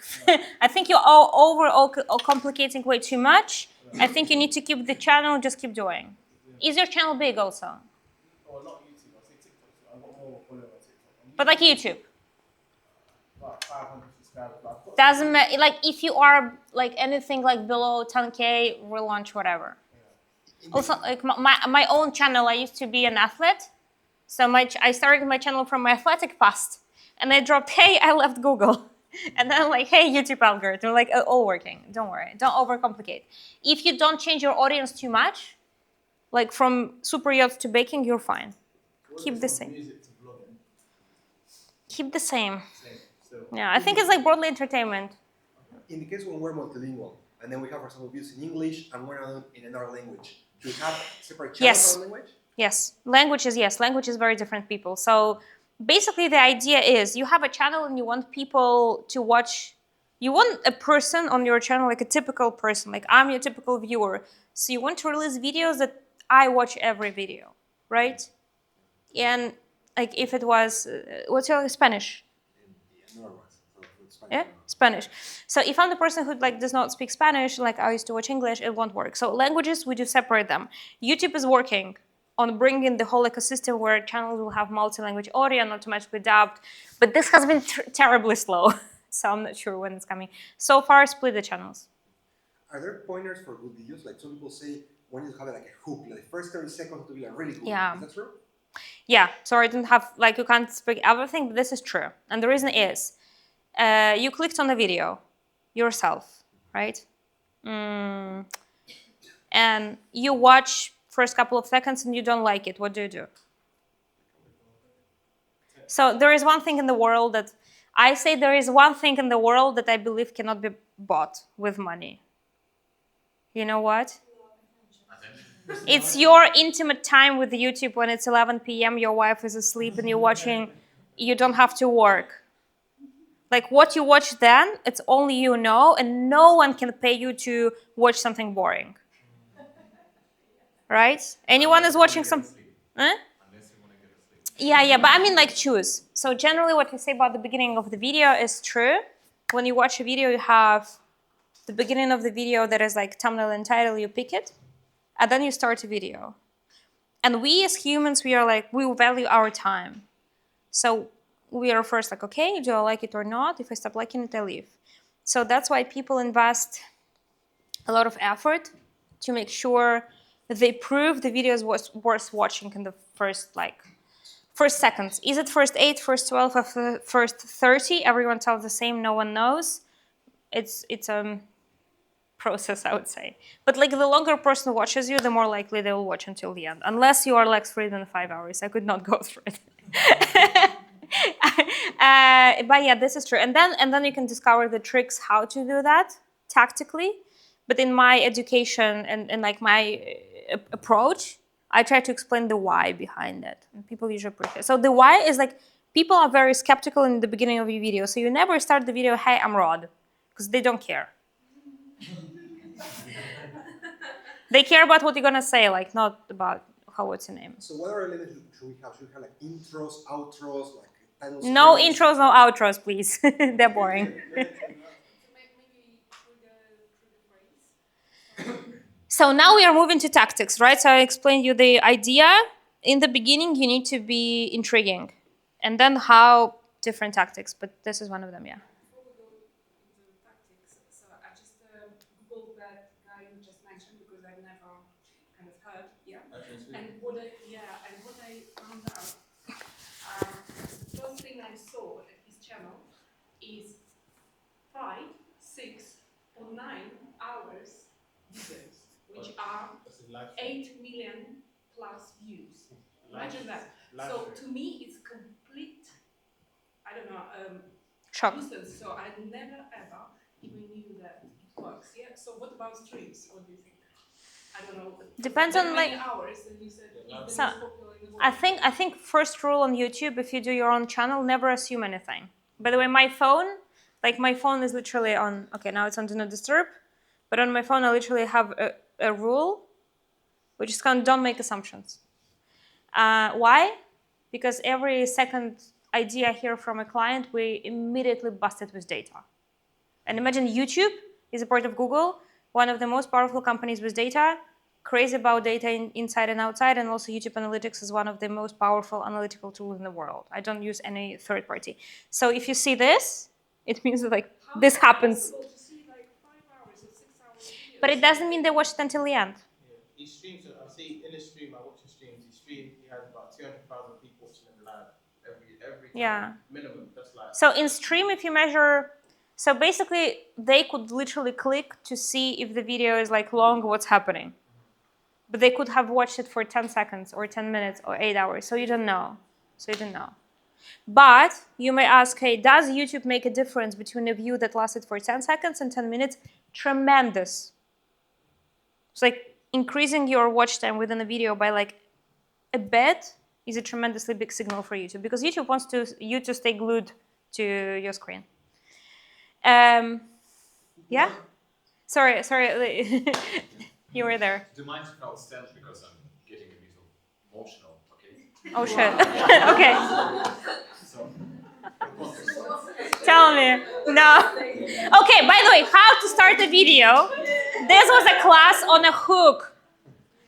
I think you are overcomplicating way too much. Yeah. I think you need to keep the channel. Just keep doing. Yeah. Is your channel big also? Oh, not YouTube. I say TikTok. So I've got more followers on TikTok. But like YouTube. About 500 subscribers. Doesn't matter. Like if you are like anything like below 10K, relaunch whatever. Yeah. Also, like my own channel. I used to be an athlete. So I started my channel from my athletic past, and I dropped, hey, I left Google. And then I'm like, hey, YouTube algorithm, like all working. Don't worry, don't overcomplicate. If you don't change your audience too much, like from super yachts to baking, you're fine. Keep the same. Music to blogging? Keep the same. So Yeah, I think it's like broadly entertainment. In the case when we're multilingual, and then we have, for example, views in English and we're in another language, do we have separate channels for language? Yes, language is very different people. So basically the idea is you have a channel and you want people to watch You want a person on your channel, like a typical person, like I'm your typical viewer. So you want to release videos that I watch every video, right? And like if it was, what's your Spanish? Yeah, Spanish. So if I'm the person who like does not speak Spanish, like I used to watch English, it won't work. So languages, we do separate them. YouTube is working on bringing the whole ecosystem where channels will have multi-language audio and automatically dubbed, but this has been terribly slow. So I'm not sure when it's coming. So far, split the channels. Are there pointers for good videos? Like some people say, when you have like a hook, like the first 30 seconds to be like really good. Yeah. Is that true? Yeah. So I don't have like you can't speak everything, but this is true. And the reason is, you clicked on the video yourself, right? And you watch first couple of seconds and you don't like it. What do you do? So there is one thing in the world that I say there is one thing in the world that I believe cannot be bought with money. You know what? It's your intimate time with YouTube when it's 11 p.m., your wife is asleep and you're watching, you don't have to work. Like what you watch then, it's only you know, and no one can pay you to watch something boring. Right? Anyone is watching some... Huh? Yeah, but I mean like choose. So generally what you say about the beginning of the video is true. When you watch a video, you have the beginning of the video that is like thumbnail and title, you pick it, and then you start a video. And we as humans, we are like, we value our time. So we are first like, okay, do I like it or not? If I stop liking it, I leave. So that's why people invest a lot of effort to make sure that they prove the video is worth watching in the first seconds. Is it first 8, first 12, or first 30? Everyone tells the same, no one knows. It's a process, I would say. But like the longer a person watches you, the more likely they will watch until the end. Unless you are like 3 than 5 hours. I could not go through it. But yeah, this is true. And then you can discover the tricks how to do that tactically. But in my education and like my approach, I try to explain the why behind it. And people usually appreciate it. So the why is like, people are very skeptical in the beginning of your video. So you never start the video, hey, I'm Rod. Because they don't care. They care about what you're going to say, like not about what's your name. So what other elements should we have? Should we have like intros, outros, like titles? No intros, no outros, please. They're boring. So now we are moving to tactics, right? So I explained you the idea. In the beginning, you need to be intriguing. And then how different tactics, but this is one of them, yeah. Before we go into tactics, so I just Googled that guy you just mentioned because I've never kind of heard, yeah. And what I found out, the first thing I saw at his channel is 5, 6, or 9 hours videos, which are 8 million plus views. Imagine that. So to me, it's complete, I don't know, Shock. useless. So I never ever even knew that it works. Yeah. So what about streams? What do you think? I don't know. Depends on like hours, and you said it's the most so popular in the world. I think first rule on YouTube, if you do your own channel, never assume anything. By the way, my phone is literally on, okay, now it's on Do Not Disturb, but on my phone I literally have a rule, which is called don't make assumptions. Why? Because every second idea I hear from a client, we immediately bust it with data. And imagine YouTube is a part of Google, one of the most powerful companies with data, crazy about data inside and outside, and also YouTube Analytics is one of the most powerful analytical tools in the world. I don't use any third party. So if you see this, it means that like this happens. To see like 5 hours or 6 hours videos? But it doesn't mean they watch it until the end. He streams, I see in the stream, I watch his streams, he has about 200,000 people watching him live every time, Yeah. minimum, that's like... So in stream, if you measure, so basically they could literally click to see if the video is like long, what's happening. But they could have watched it for 10 seconds or 10 minutes or 8 hours, so you don't know. But you may ask, hey, does YouTube make a difference between a view that lasted for 10 seconds and 10 minutes? Tremendous. It's like increasing your watch time within a video by like a bit is a tremendously big signal for YouTube because YouTube wants you to stay glued to your screen. Yeah? Sorry. You were there. Do you mind if I'll stand because I'm getting a little emotional, okay? Oh shit. Okay. So, Tell me. No. Okay, by the way, how to start a video. This was a class on a hook.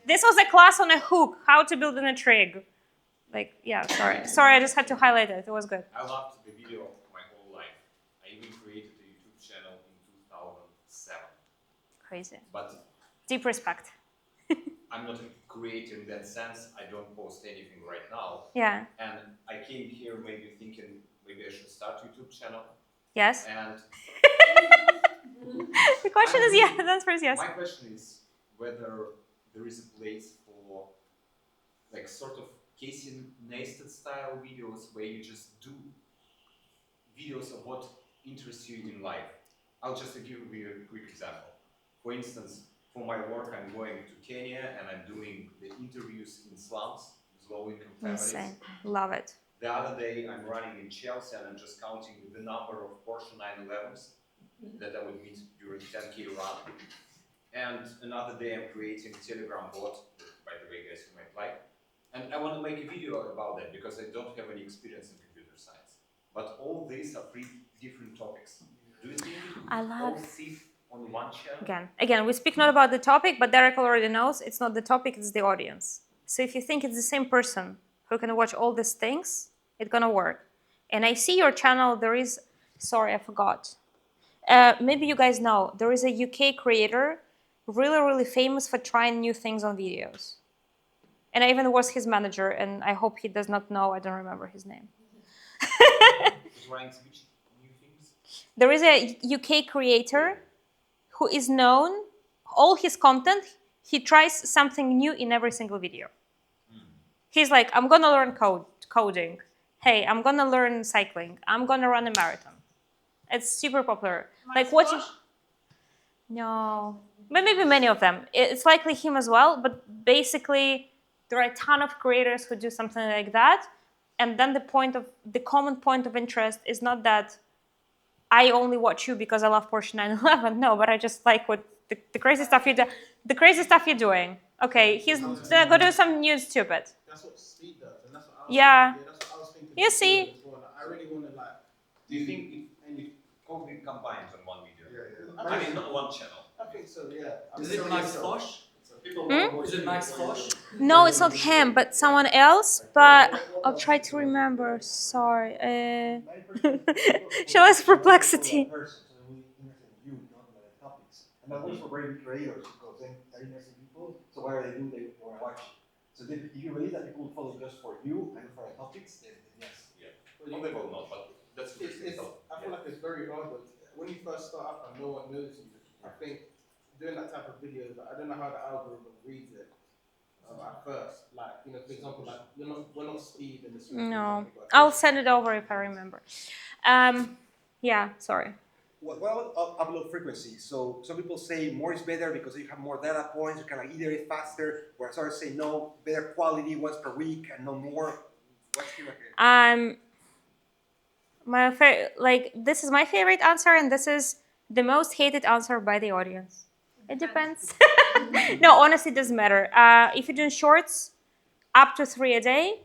This was a class on a hook. How to build an a trig. Like, yeah, sorry. Sorry, I just had to highlight it. It was good. I loved the video my whole life. I even created a YouTube channel in 2007. Crazy. But Deep respect. I'm not a creator in that sense. I don't post anything right now. Yeah. And I came here maybe thinking maybe I should start a YouTube channel. Yes. And the question is yes. The answer is yes. My question is whether there is a place for like sort of Casey Neistat style videos where you just do videos of what interests you in life. I'll just give you a quick example. For instance, for my work, I'm going to Kenya and I'm doing the interviews in slums with low-income families. Insane. Love it. The other day, I'm running in Chelsea and I'm just counting the number of Porsche 911s that I would meet during 10K run. And another day, I'm creating a Telegram bot, by the way, guys, you might like. And I want to make a video about that because I don't have any experience in computer science. But all these are three different topics. Do you think all sit on one channel? Again, we speak not about the topic, but Derek already knows it's not the topic, it's the audience. So if you think it's the same person who can watch all these things, it's gonna work. And I see your channel, there is, sorry, I forgot. Maybe you guys know, there is a UK creator, really famous for trying new things on videos. And I even was his manager, and I hope he does not know, I don't remember his name. There is a UK creator who is known, all his content, he tries something new in every single video. He's like, I'm gonna learn coding. Hey, I'm gonna learn cycling. I'm gonna run a marathon. It's super popular. Like watching. No, but maybe many of them. It's likely him as well, but basically there are a ton of creators who do something like that. And then the common point of interest is not that I only watch you because I love Porsche 911. No, but I just like what the crazy stuff you do. The crazy stuff you're doing. Okay, he's gonna do some new stupid. That's what speed does, and that's what I was yeah. Thinking. Yeah, that's what I was thinking. You see. Well. Like, I really want to like. Do you think it could be combined on one video? Yeah. I mean, not one channel. I think so. Yeah. Is it Max Fosh? Is it Max Fosh? No, it's not him, but someone else. But I'll try to remember. Sorry. Show us perplexity. And that works for great creators because then they're interesting people. So whatever they do, they want to watch. So if you believe that people will follow just for you and for the topics, then yes. Yeah. Well, they will not, but that's I feel like it's very hard, but when you first start up and no one knows you, I think doing that type of videos, I don't know how the algorithm reads it at first. Like, you know, for example, like we're not Steve in this. No, I'll send it over if I remember. Yeah, sorry. Well, upload frequency. So some people say more is better because you have more data points, you can like iterate faster, whereas others say no, better quality once per week and no more. What's your this is my favorite answer, and this is the most hated answer by the audience. It depends. No, honestly, it doesn't matter. If you're doing shorts, up to 3 a day.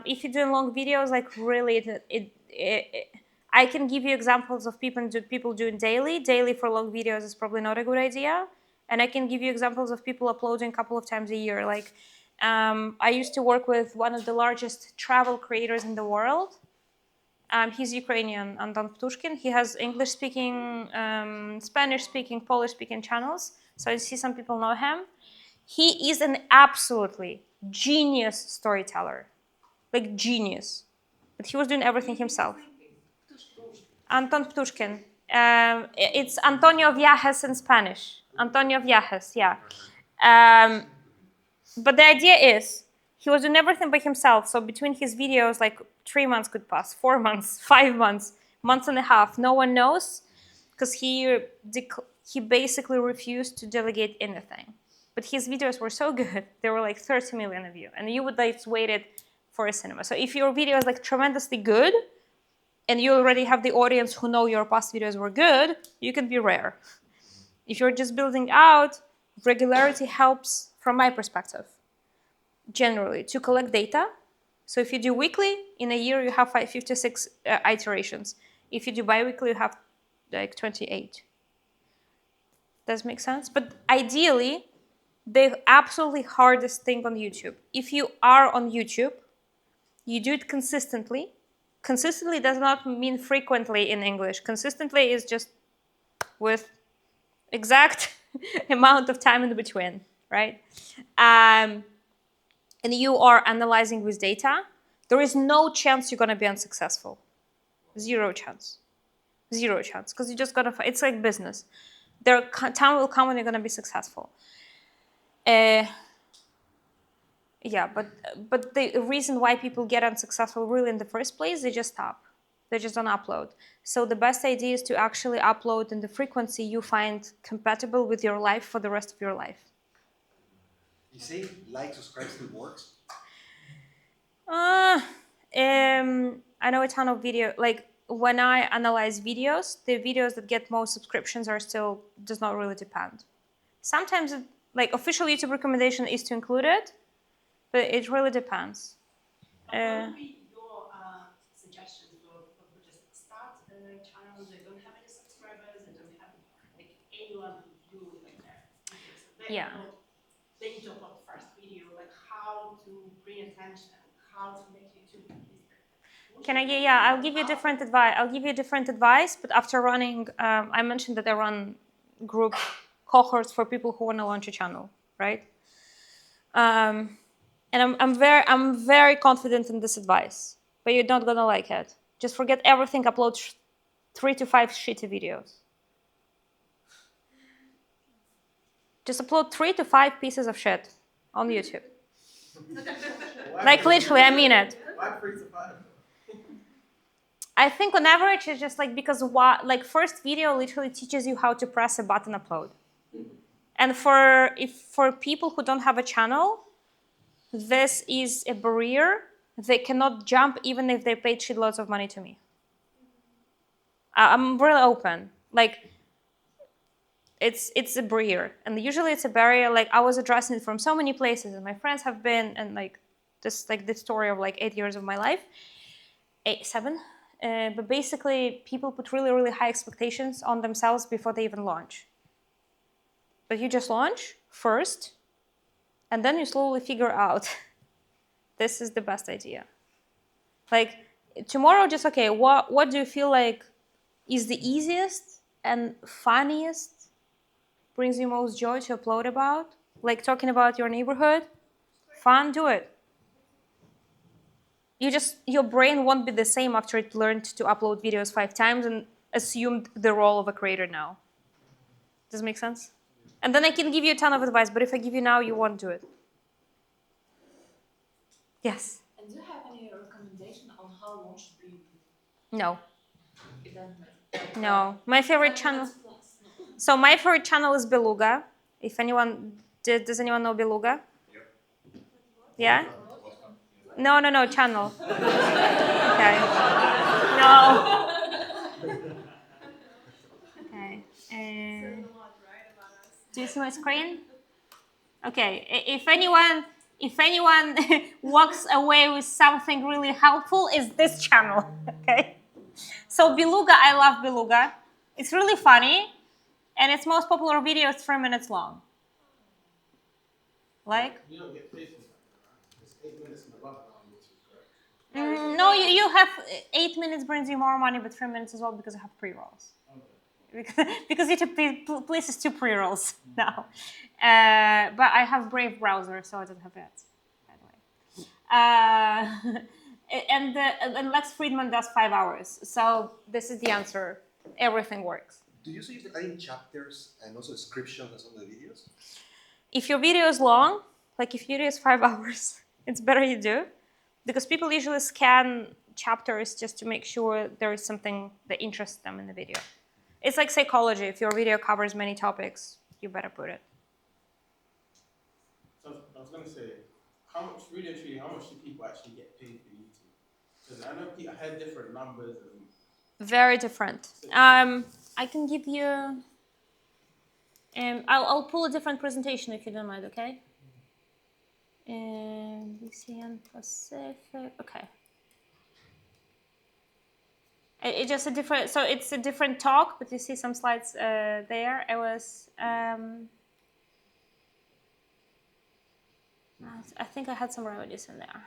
If you're doing long videos, like really, I can give you examples of people doing daily. Daily for long videos is probably not a good idea. And I can give you examples of people uploading a couple of times a year. Like, I used to work with one of the largest travel creators in the world. He's Ukrainian, Anton Ptushkin. He has English-speaking, Spanish-speaking, Polish-speaking channels. So I see some people know him. He is an absolutely genius storyteller. Like, genius. But he was doing everything himself. Anton Ptushkin. It's Antonio Viajes in Spanish. Antonio Viajes, yeah. But the idea is, he was doing everything by himself. So between his videos, like 3 months could pass, 4 months, 5 months, month and a half. No one knows, because he basically refused to delegate anything. But his videos were so good, they were like 30 million of you, and you would like wait it for a cinema. So if your video is like tremendously good, and you already have the audience who know your past videos were good, you can be rare. If you're just building out, regularity helps, from my perspective, generally, to collect data. So if you do weekly, in a year you have 56 iterations. If you do bi-weekly, you have like 28. Does make sense? But ideally, the absolutely hardest thing on YouTube, if you are on YouTube, you do it consistently. Consistently does not mean frequently in English. Consistently is just with exact amount of time in between, right? And you are analyzing with data, there is no chance you're gonna be unsuccessful. Zero chance. Zero chance. Because you're just gonna, it's like business. Time will come when you're gonna be successful. Yeah, but the reason why people get unsuccessful really in the first place, they just stop. They just don't upload. So the best idea is to actually upload in the frequency you find compatible with your life for the rest of your life. You say like, subscribe still works? I know a ton of video, like when I analyze videos, the videos that get most subscriptions are still, does not really depend. Sometimes, like official YouTube recommendation is to include it, but it really depends. What would be your suggestions for people who just start a channel, they don't have any subscribers, they don't have like anyone to do like their videos? Yeah. They need to upload first video, like how to bring attention, how to make YouTube easier. Can I get, yeah, I'll give you different advice. I'll give you different advice, but after running, I mentioned that I run group cohorts for people who want to launch a channel, right? And I'm very confident in this advice, but you're not gonna like it. Just forget everything, upload 3 to 5 shitty videos. Just upload 3 to 5 pieces of shit on YouTube. Like literally, I mean it. Why 3 to 5? I think on average it's just like because like first video literally teaches you how to press a button upload. And for people who don't have a channel, this is a barrier. They cannot jump even if they paid shitloads of money to me. I'm really open. Like it's a barrier, and usually it's a barrier. Like I was addressing it from so many places, and my friends have been, and like the story of like 8 years of my life, 7. But basically, people put really, really high expectations on themselves before they even launch. But you just launch first, and then you slowly figure out, this is the best idea. Like, tomorrow, just, okay, what do you feel like is the easiest and funniest, brings you most joy to upload about? Like, talking about your neighborhood? Fun, do it. Your brain won't be the same after it learned to upload videos 5 times and assumed the role of a creator now. Does it make sense? And then I can give you a ton of advice, but if I give you now, you won't do it. Yes? And do you have any recommendation on how long should be? No. It doesn't matter. No. My favorite channel... So my favorite channel is Beluga. If anyone... Does anyone know Beluga? Yep. Yeah? No, channel. Okay. No. Okay. Do you see my screen? Okay. If anyone walks away with something really helpful, is this channel. Okay. So Beluga, I love Beluga. It's really funny, and its most popular video is 3 minutes long. Like? You don't get paid for that, right? It's 8 minutes and above now on YouTube, correct? No, you have 8 minutes brings you more money, but 3 minutes as well because I have pre-rolls. Okay. Because YouTube places 2 pre-rolls now. But I have Brave browser, so I don't have ads, by the way. And Lex Friedman does 5 hours. So this is the answer. Everything works. Do you use adding chapters and also descriptions on some of the videos? If your video is long, like if your video is 5 hours, it's better you do. Because people usually scan chapters just to make sure there is something that interests them in the video. It's like psychology. If your video covers many topics, you better put it. So I was going to say, how much do people actually get paid for YouTube? Because I know I heard different numbers, and Very different. I can give you. I'll pull a different presentation if you don't mind. Okay. VCN Pacific. Okay. It's just a different. So it's a different talk, but you see some slides there. It was. I think I had some remedies in there.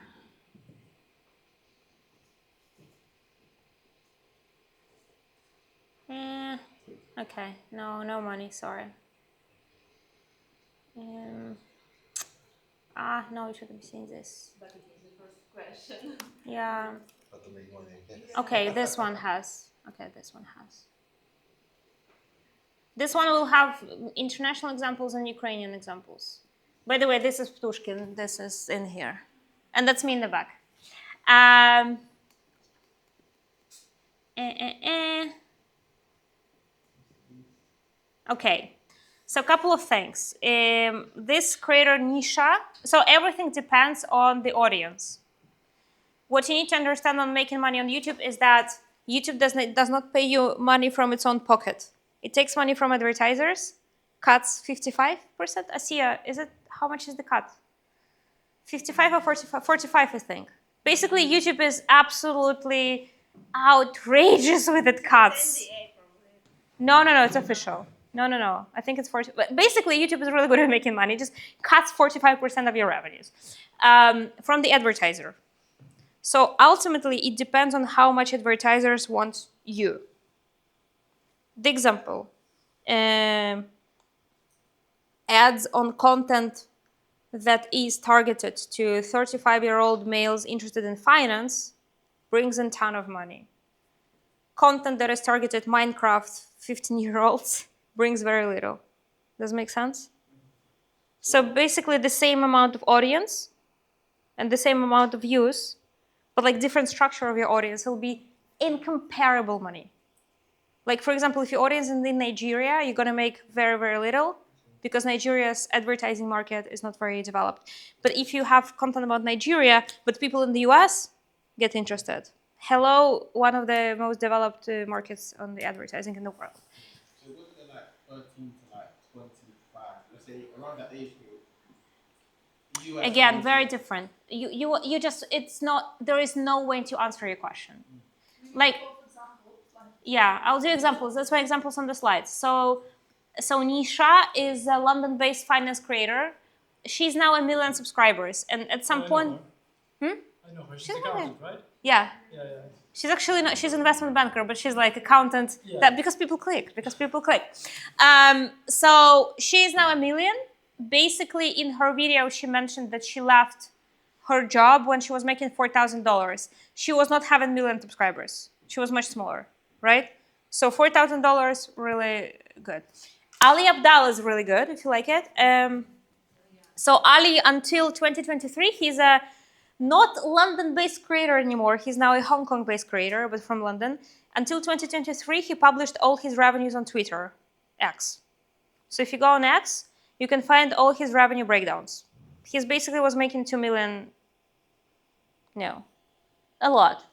Okay, no money, sorry. No, you shouldn't be seeing this. But it was the first question. Yeah. How to make money. Okay, this one has. Okay, this one has. This one will have international examples and Ukrainian examples. By the way, this is Ptushkin. This is in here. And that's me in the back. Okay, so a couple of things. This creator Nisha, so everything depends on the audience. What you need to understand on making money on YouTube is that YouTube does not pay you money from its own pocket. It takes money from advertisers, cuts 55%. Asiya, how much is the cut? 55 or 45? 45, I think. Basically, YouTube is absolutely outrageous with its cuts. No, it's official. No. I think it's 40. But basically, YouTube is really good at making money. It just cuts 45% of your revenues from the advertiser. So ultimately, it depends on how much advertisers want you. The example, ads on content that is targeted to 35-year-old males interested in finance brings in a ton of money. Content that is targeted Minecraft 15-year-olds brings very little. Does it make sense? So basically the same amount of audience and the same amount of views, but like different structure of your audience will be incomparable money. Like for example, if your audience is in Nigeria, you're gonna make very, very little because Nigeria's advertising market is not very developed. But if you have content about Nigeria, but people in the US get interested. Hello, one of the most developed markets on the advertising in the world. So with the like 13 to like 25, let's say around that age group, US Again, very different. You just, it's not, there is no way to answer your question. Like, yeah, I'll do examples. That's why examples on the slides. So Nisha is a London-based finance creator. She's now 1 million subscribers, and at some point, I know her. She's accountant, right? Yeah. Yeah. She's actually not. She's investment banker, but she's like accountant. Yeah. That because people click. So she's now 1 million. Basically, in her video, she mentioned that she left her job when she was making $4,000. She was not having 1 million subscribers. She was much smaller, right? So $4,000, really good. Ali Abdal is really good if you like it. So Ali, until 2023, he's a not London-based creator anymore. He's now a Hong Kong-based creator, but from London. Until 2023, he published all his revenues on Twitter, X. So if you go on X, you can find all his revenue breakdowns. He basically was making 2 million, a lot.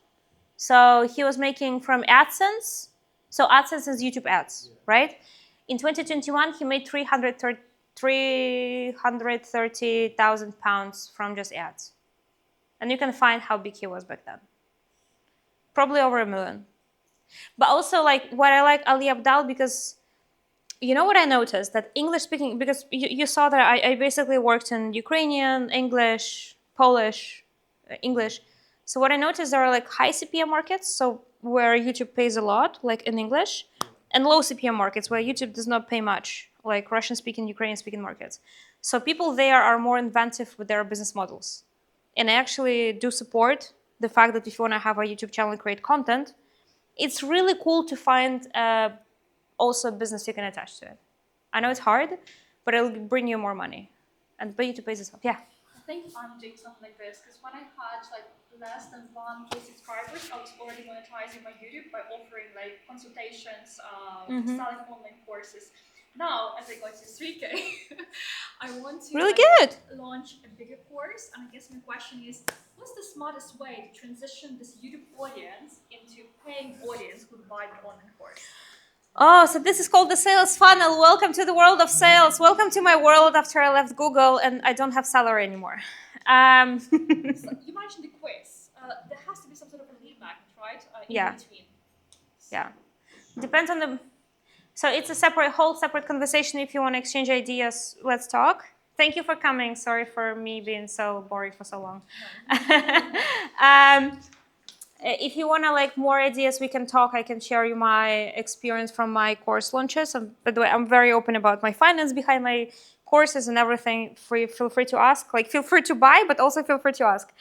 So he was making from AdSense. So AdSense is YouTube ads, right? In 2021, he made 330,000 pounds from just ads. And you can find how big he was back then. Probably over 1 million. But also, like, what I like Ali Abdal, because you know what I noticed? That English speaking, because you saw that I basically worked in Ukrainian, English, Polish, English. So what I noticed, there are like high CPM markets, so where YouTube pays a lot, like in English, and low CPM markets where YouTube does not pay much, like Russian speaking, Ukrainian speaking markets. So people there are more inventive with their business models. And I actually do support the fact that if you want to have a YouTube channel and create content, it's really cool to find also a business you can attach to it. I know it's hard, but it'll bring you more money. And YouTube pays itself. Yeah? I think I'm doing something like this, because when I had like less than 1K subscribers, I was already monetizing my YouTube by offering like consultations, selling online courses. Now, as I got to 3K, I want to really like, good. launch a bigger course. And I guess my question is, what's the smartest way to transition this YouTube audience into paying audience who buy the online course? Oh, so this is called the sales funnel. Welcome to the world of sales. Welcome to my world after I left Google and I don't have salary anymore. So you mentioned the quiz. There has to be some sort of a lead magnet, right? In between. Yeah. Depends on the... So it's a whole separate conversation. If you want to exchange ideas, let's talk. Thank you for coming. Sorry for me being so boring for so long. If you want to like more ideas, we can talk. I can share you my experience from my course launches. By the way, I'm very open about my finance behind my courses and everything. Feel free to ask. Like, feel free to buy, but also feel free to ask.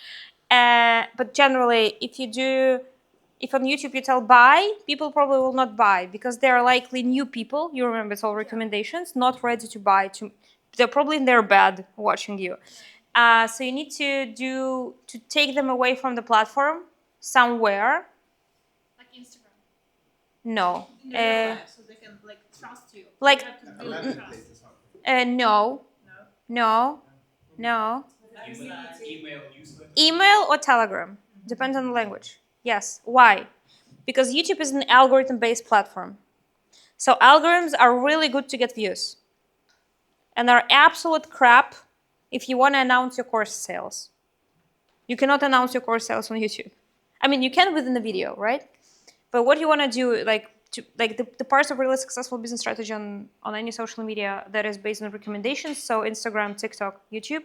But generally, if on YouTube you tell buy, people probably will not buy because they are likely new people. You remember, it's all recommendations, not ready to buy. They're probably in their bed watching you. So you need to take them away from the platform somewhere. Like Instagram. No. In real life, so they can like trust you. Like no. Email or Telegram, depends on the language. Yes. Why? Because YouTube is an algorithm-based platform. So algorithms are really good to get views. And are absolute crap if you want to announce your course sales. You cannot announce your course sales on YouTube. I mean, you can within the video, right? But what you want to do, the parts of really successful business strategy on any social media that is based on recommendations, so Instagram, TikTok, YouTube,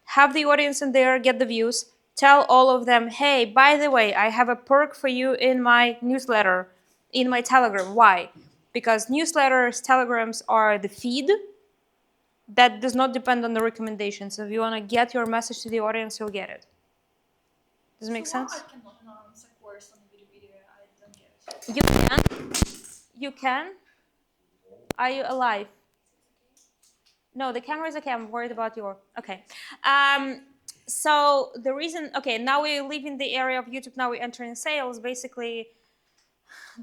have the audience in there, get the views, tell all of them, hey, by the way, I have a perk for you in my newsletter, in my Telegram. Why? Because newsletters, Telegrams are the feed that does not depend on the recommendations. If you want to get your message to the audience, you'll get it. Does it make sense? I cannot announce a course on the video. I don't get it. You can? Are you alive? No, the camera is okay. I'm worried about your... Okay. So the reason... Okay, now we live in the area of YouTube. Now we enter in sales. Basically,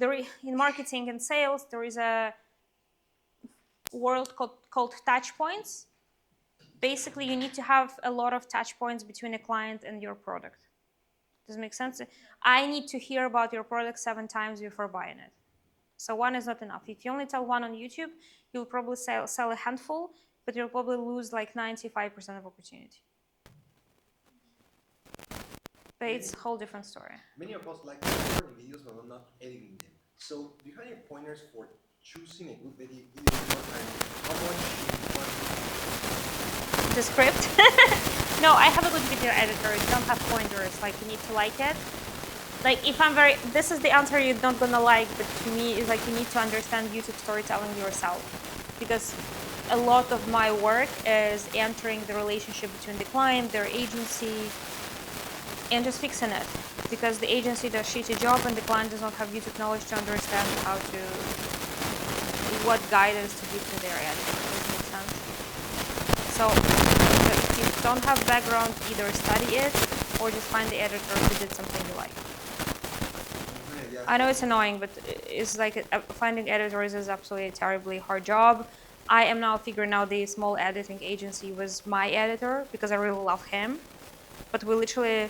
in marketing and sales, there is a world called touch points. Basically, you need to have a lot of touch points between a client and your product. Does it make sense? I need to hear about your product 7 times before buying it. So 1 is not enough. If you only tell 1 on YouTube, you'll probably sell a handful, but you'll probably lose like 95% of opportunity. But it's a whole different story. Many of us like recording videos, but not editing them. So do you have any pointers for choosing a good video and how much you want the script? No, I have a good video editor. You don't have pointers. Like, you need to like it. Like, this is the answer you're not gonna like, but to me, it's like you need to understand YouTube storytelling yourself. Because a lot of my work is entering the relationship between the client, their agency, and just fixing it. Because the agency does a shitty job and the client does not have YouTube knowledge to understand what guidance to give to their editor. Does it make sense? So, if you don't have background, either study it or just find the editor who did something you like. I know it's annoying, but it's like finding editors is absolutely a terribly hard job. I am now figuring out the small editing agency was my editor because I really love him. But we literally,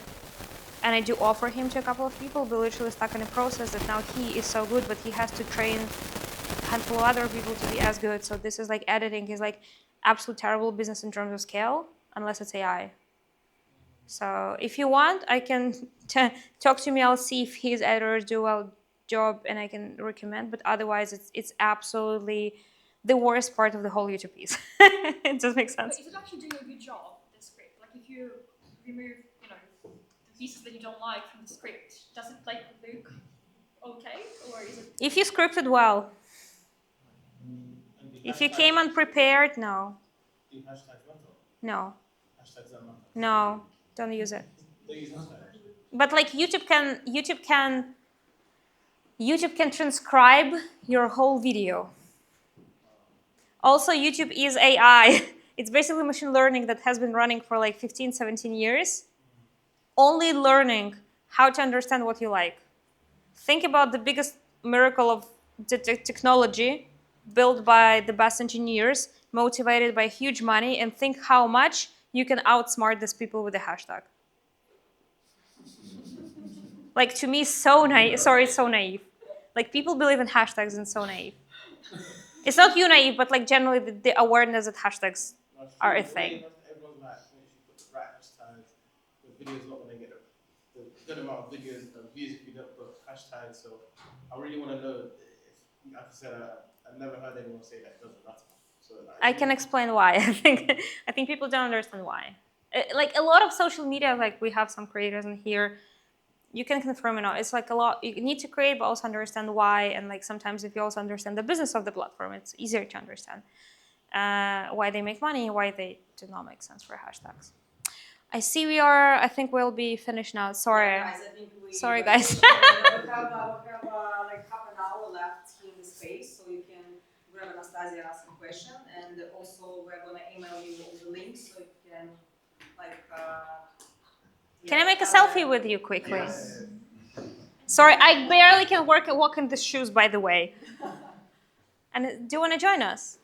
and I do offer him to a couple of people, we're literally stuck in a process that now he is so good, but he has to train a handful of other people to be as good. So this is like editing is like absolute terrible business in terms of scale, unless it's AI. So if you want, I can talk to me. I'll see if his editors do well job and I can recommend. But otherwise, it's absolutely the worst part of the whole YouTube piece. It does make sense. But is it actually doing a good job, the script? Like if you remove, the pieces that you don't like from the script, does it like look okay, or is it? If you scripted well. If you came unprepared, no. No. No. Don't use it. But like YouTube can transcribe your whole video. Also, YouTube is AI. It's basically machine learning that has been running for like 15, 17 years. Only learning how to understand what you like. Think about the biggest miracle of the technology built by the best engineers, motivated by huge money, and think how much you can outsmart these people with a hashtag. Like to me, so naive. Sorry, so naive. Like people believe in hashtags and so naive. It's not you naive, but like generally the awareness that hashtags are a thing. Everyone's like, once you put the right hashtags, the video's not going to get the good amount of videos views if you don't put hashtags. So I really want to know if, like I said, I've never heard anyone say that it doesn't matter. So I can explain why. I think people don't understand why. Like a lot of social media, like we have some creators in here. You can confirm it. It's like a lot. You need to create, but also understand why. And like sometimes, if you also understand the business of the platform, it's easier to understand why they make money, why they do not make sense for hashtags. I see we are. I think we'll be finished now. Sorry. Yeah, guys, I think Sorry, guys. we have like half an hour left here in the space, so you can grab Anastasia, ask a question, and also we're gonna email you all the links so you can like. Can I make a selfie with you quickly? Yes. Sorry, I barely can walk in these shoes, by the way. And do you want to join us?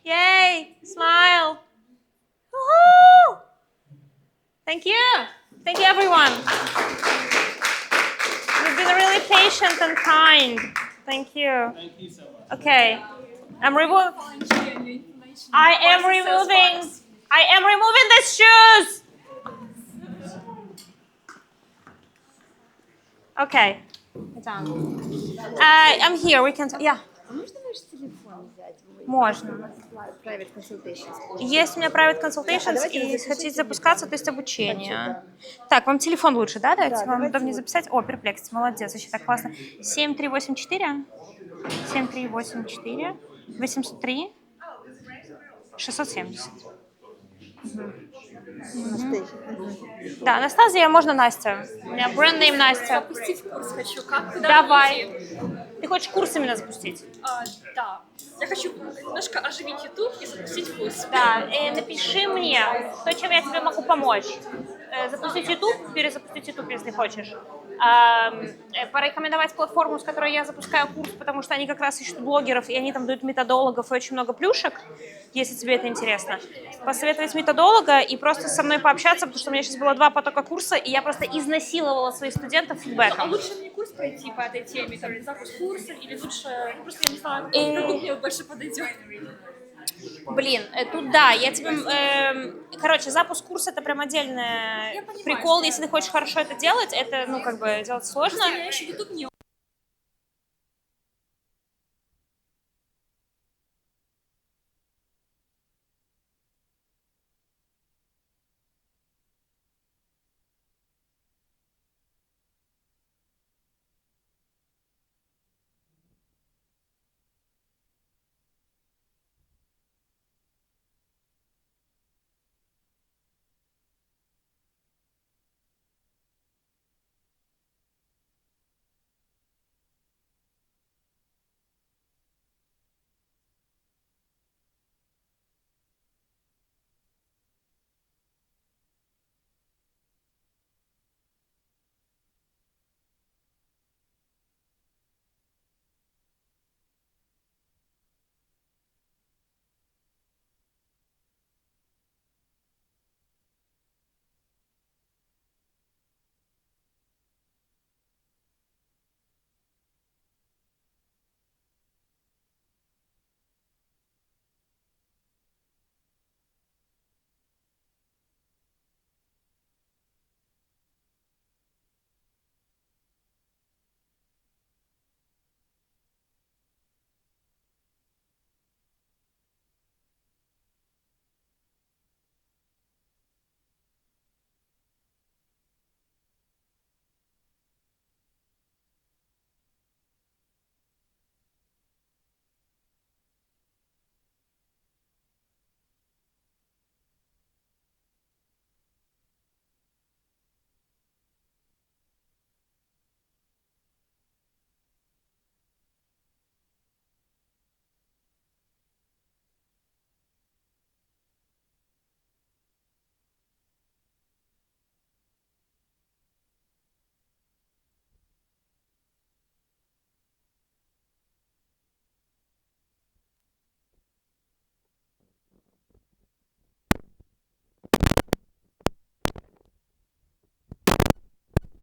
Yay! Smile! Woohoo! Thank you. Thank you, everyone. You've been really patient and kind. Thank you. Thank you so much. Okay. I am removing the shoes. Okay. I'm here. We can. Yeah. Можно. Есть у меня private consultations и хотите запускаться, то есть обучение. Так, вам телефон лучше, да, дать? Вам удобнее записать? О, перплексить, молодец, вообще так классно. 7384 7384 803 670. Да, Анастасия, можно Настя. У меня бренд-нейм Настя. Запустить курс хочу. Как? Куда Давай. Ты хочешь курс именно запустить? Да. Я хочу немножко оживить YouTube и запустить курс. Да, напиши мне то, чем я тебе могу помочь. Запустить YouTube, перезапустить YouTube, если хочешь. Порекомендовать платформу, с которой я запускаю курс, потому что они как раз ищут блогеров, и они там дают методологов и очень много плюшек, если тебе это интересно. Посоветовать методолога и просто со мной пообщаться, потому что у меня сейчас было 2 потока курса, и я просто изнасиловала своих студентов фидбэком. А лучше мне курс пройти по этой теме, там, запуск курса, или лучше, просто я не знаю, какой продукт мне больше подойдет? Блин, тут да, я тебе... короче, запуск курса — это прям отдельный прикол. Если ты хочешь хорошо это делать, это, ну, как бы, делать сложно. Я еще YouTube не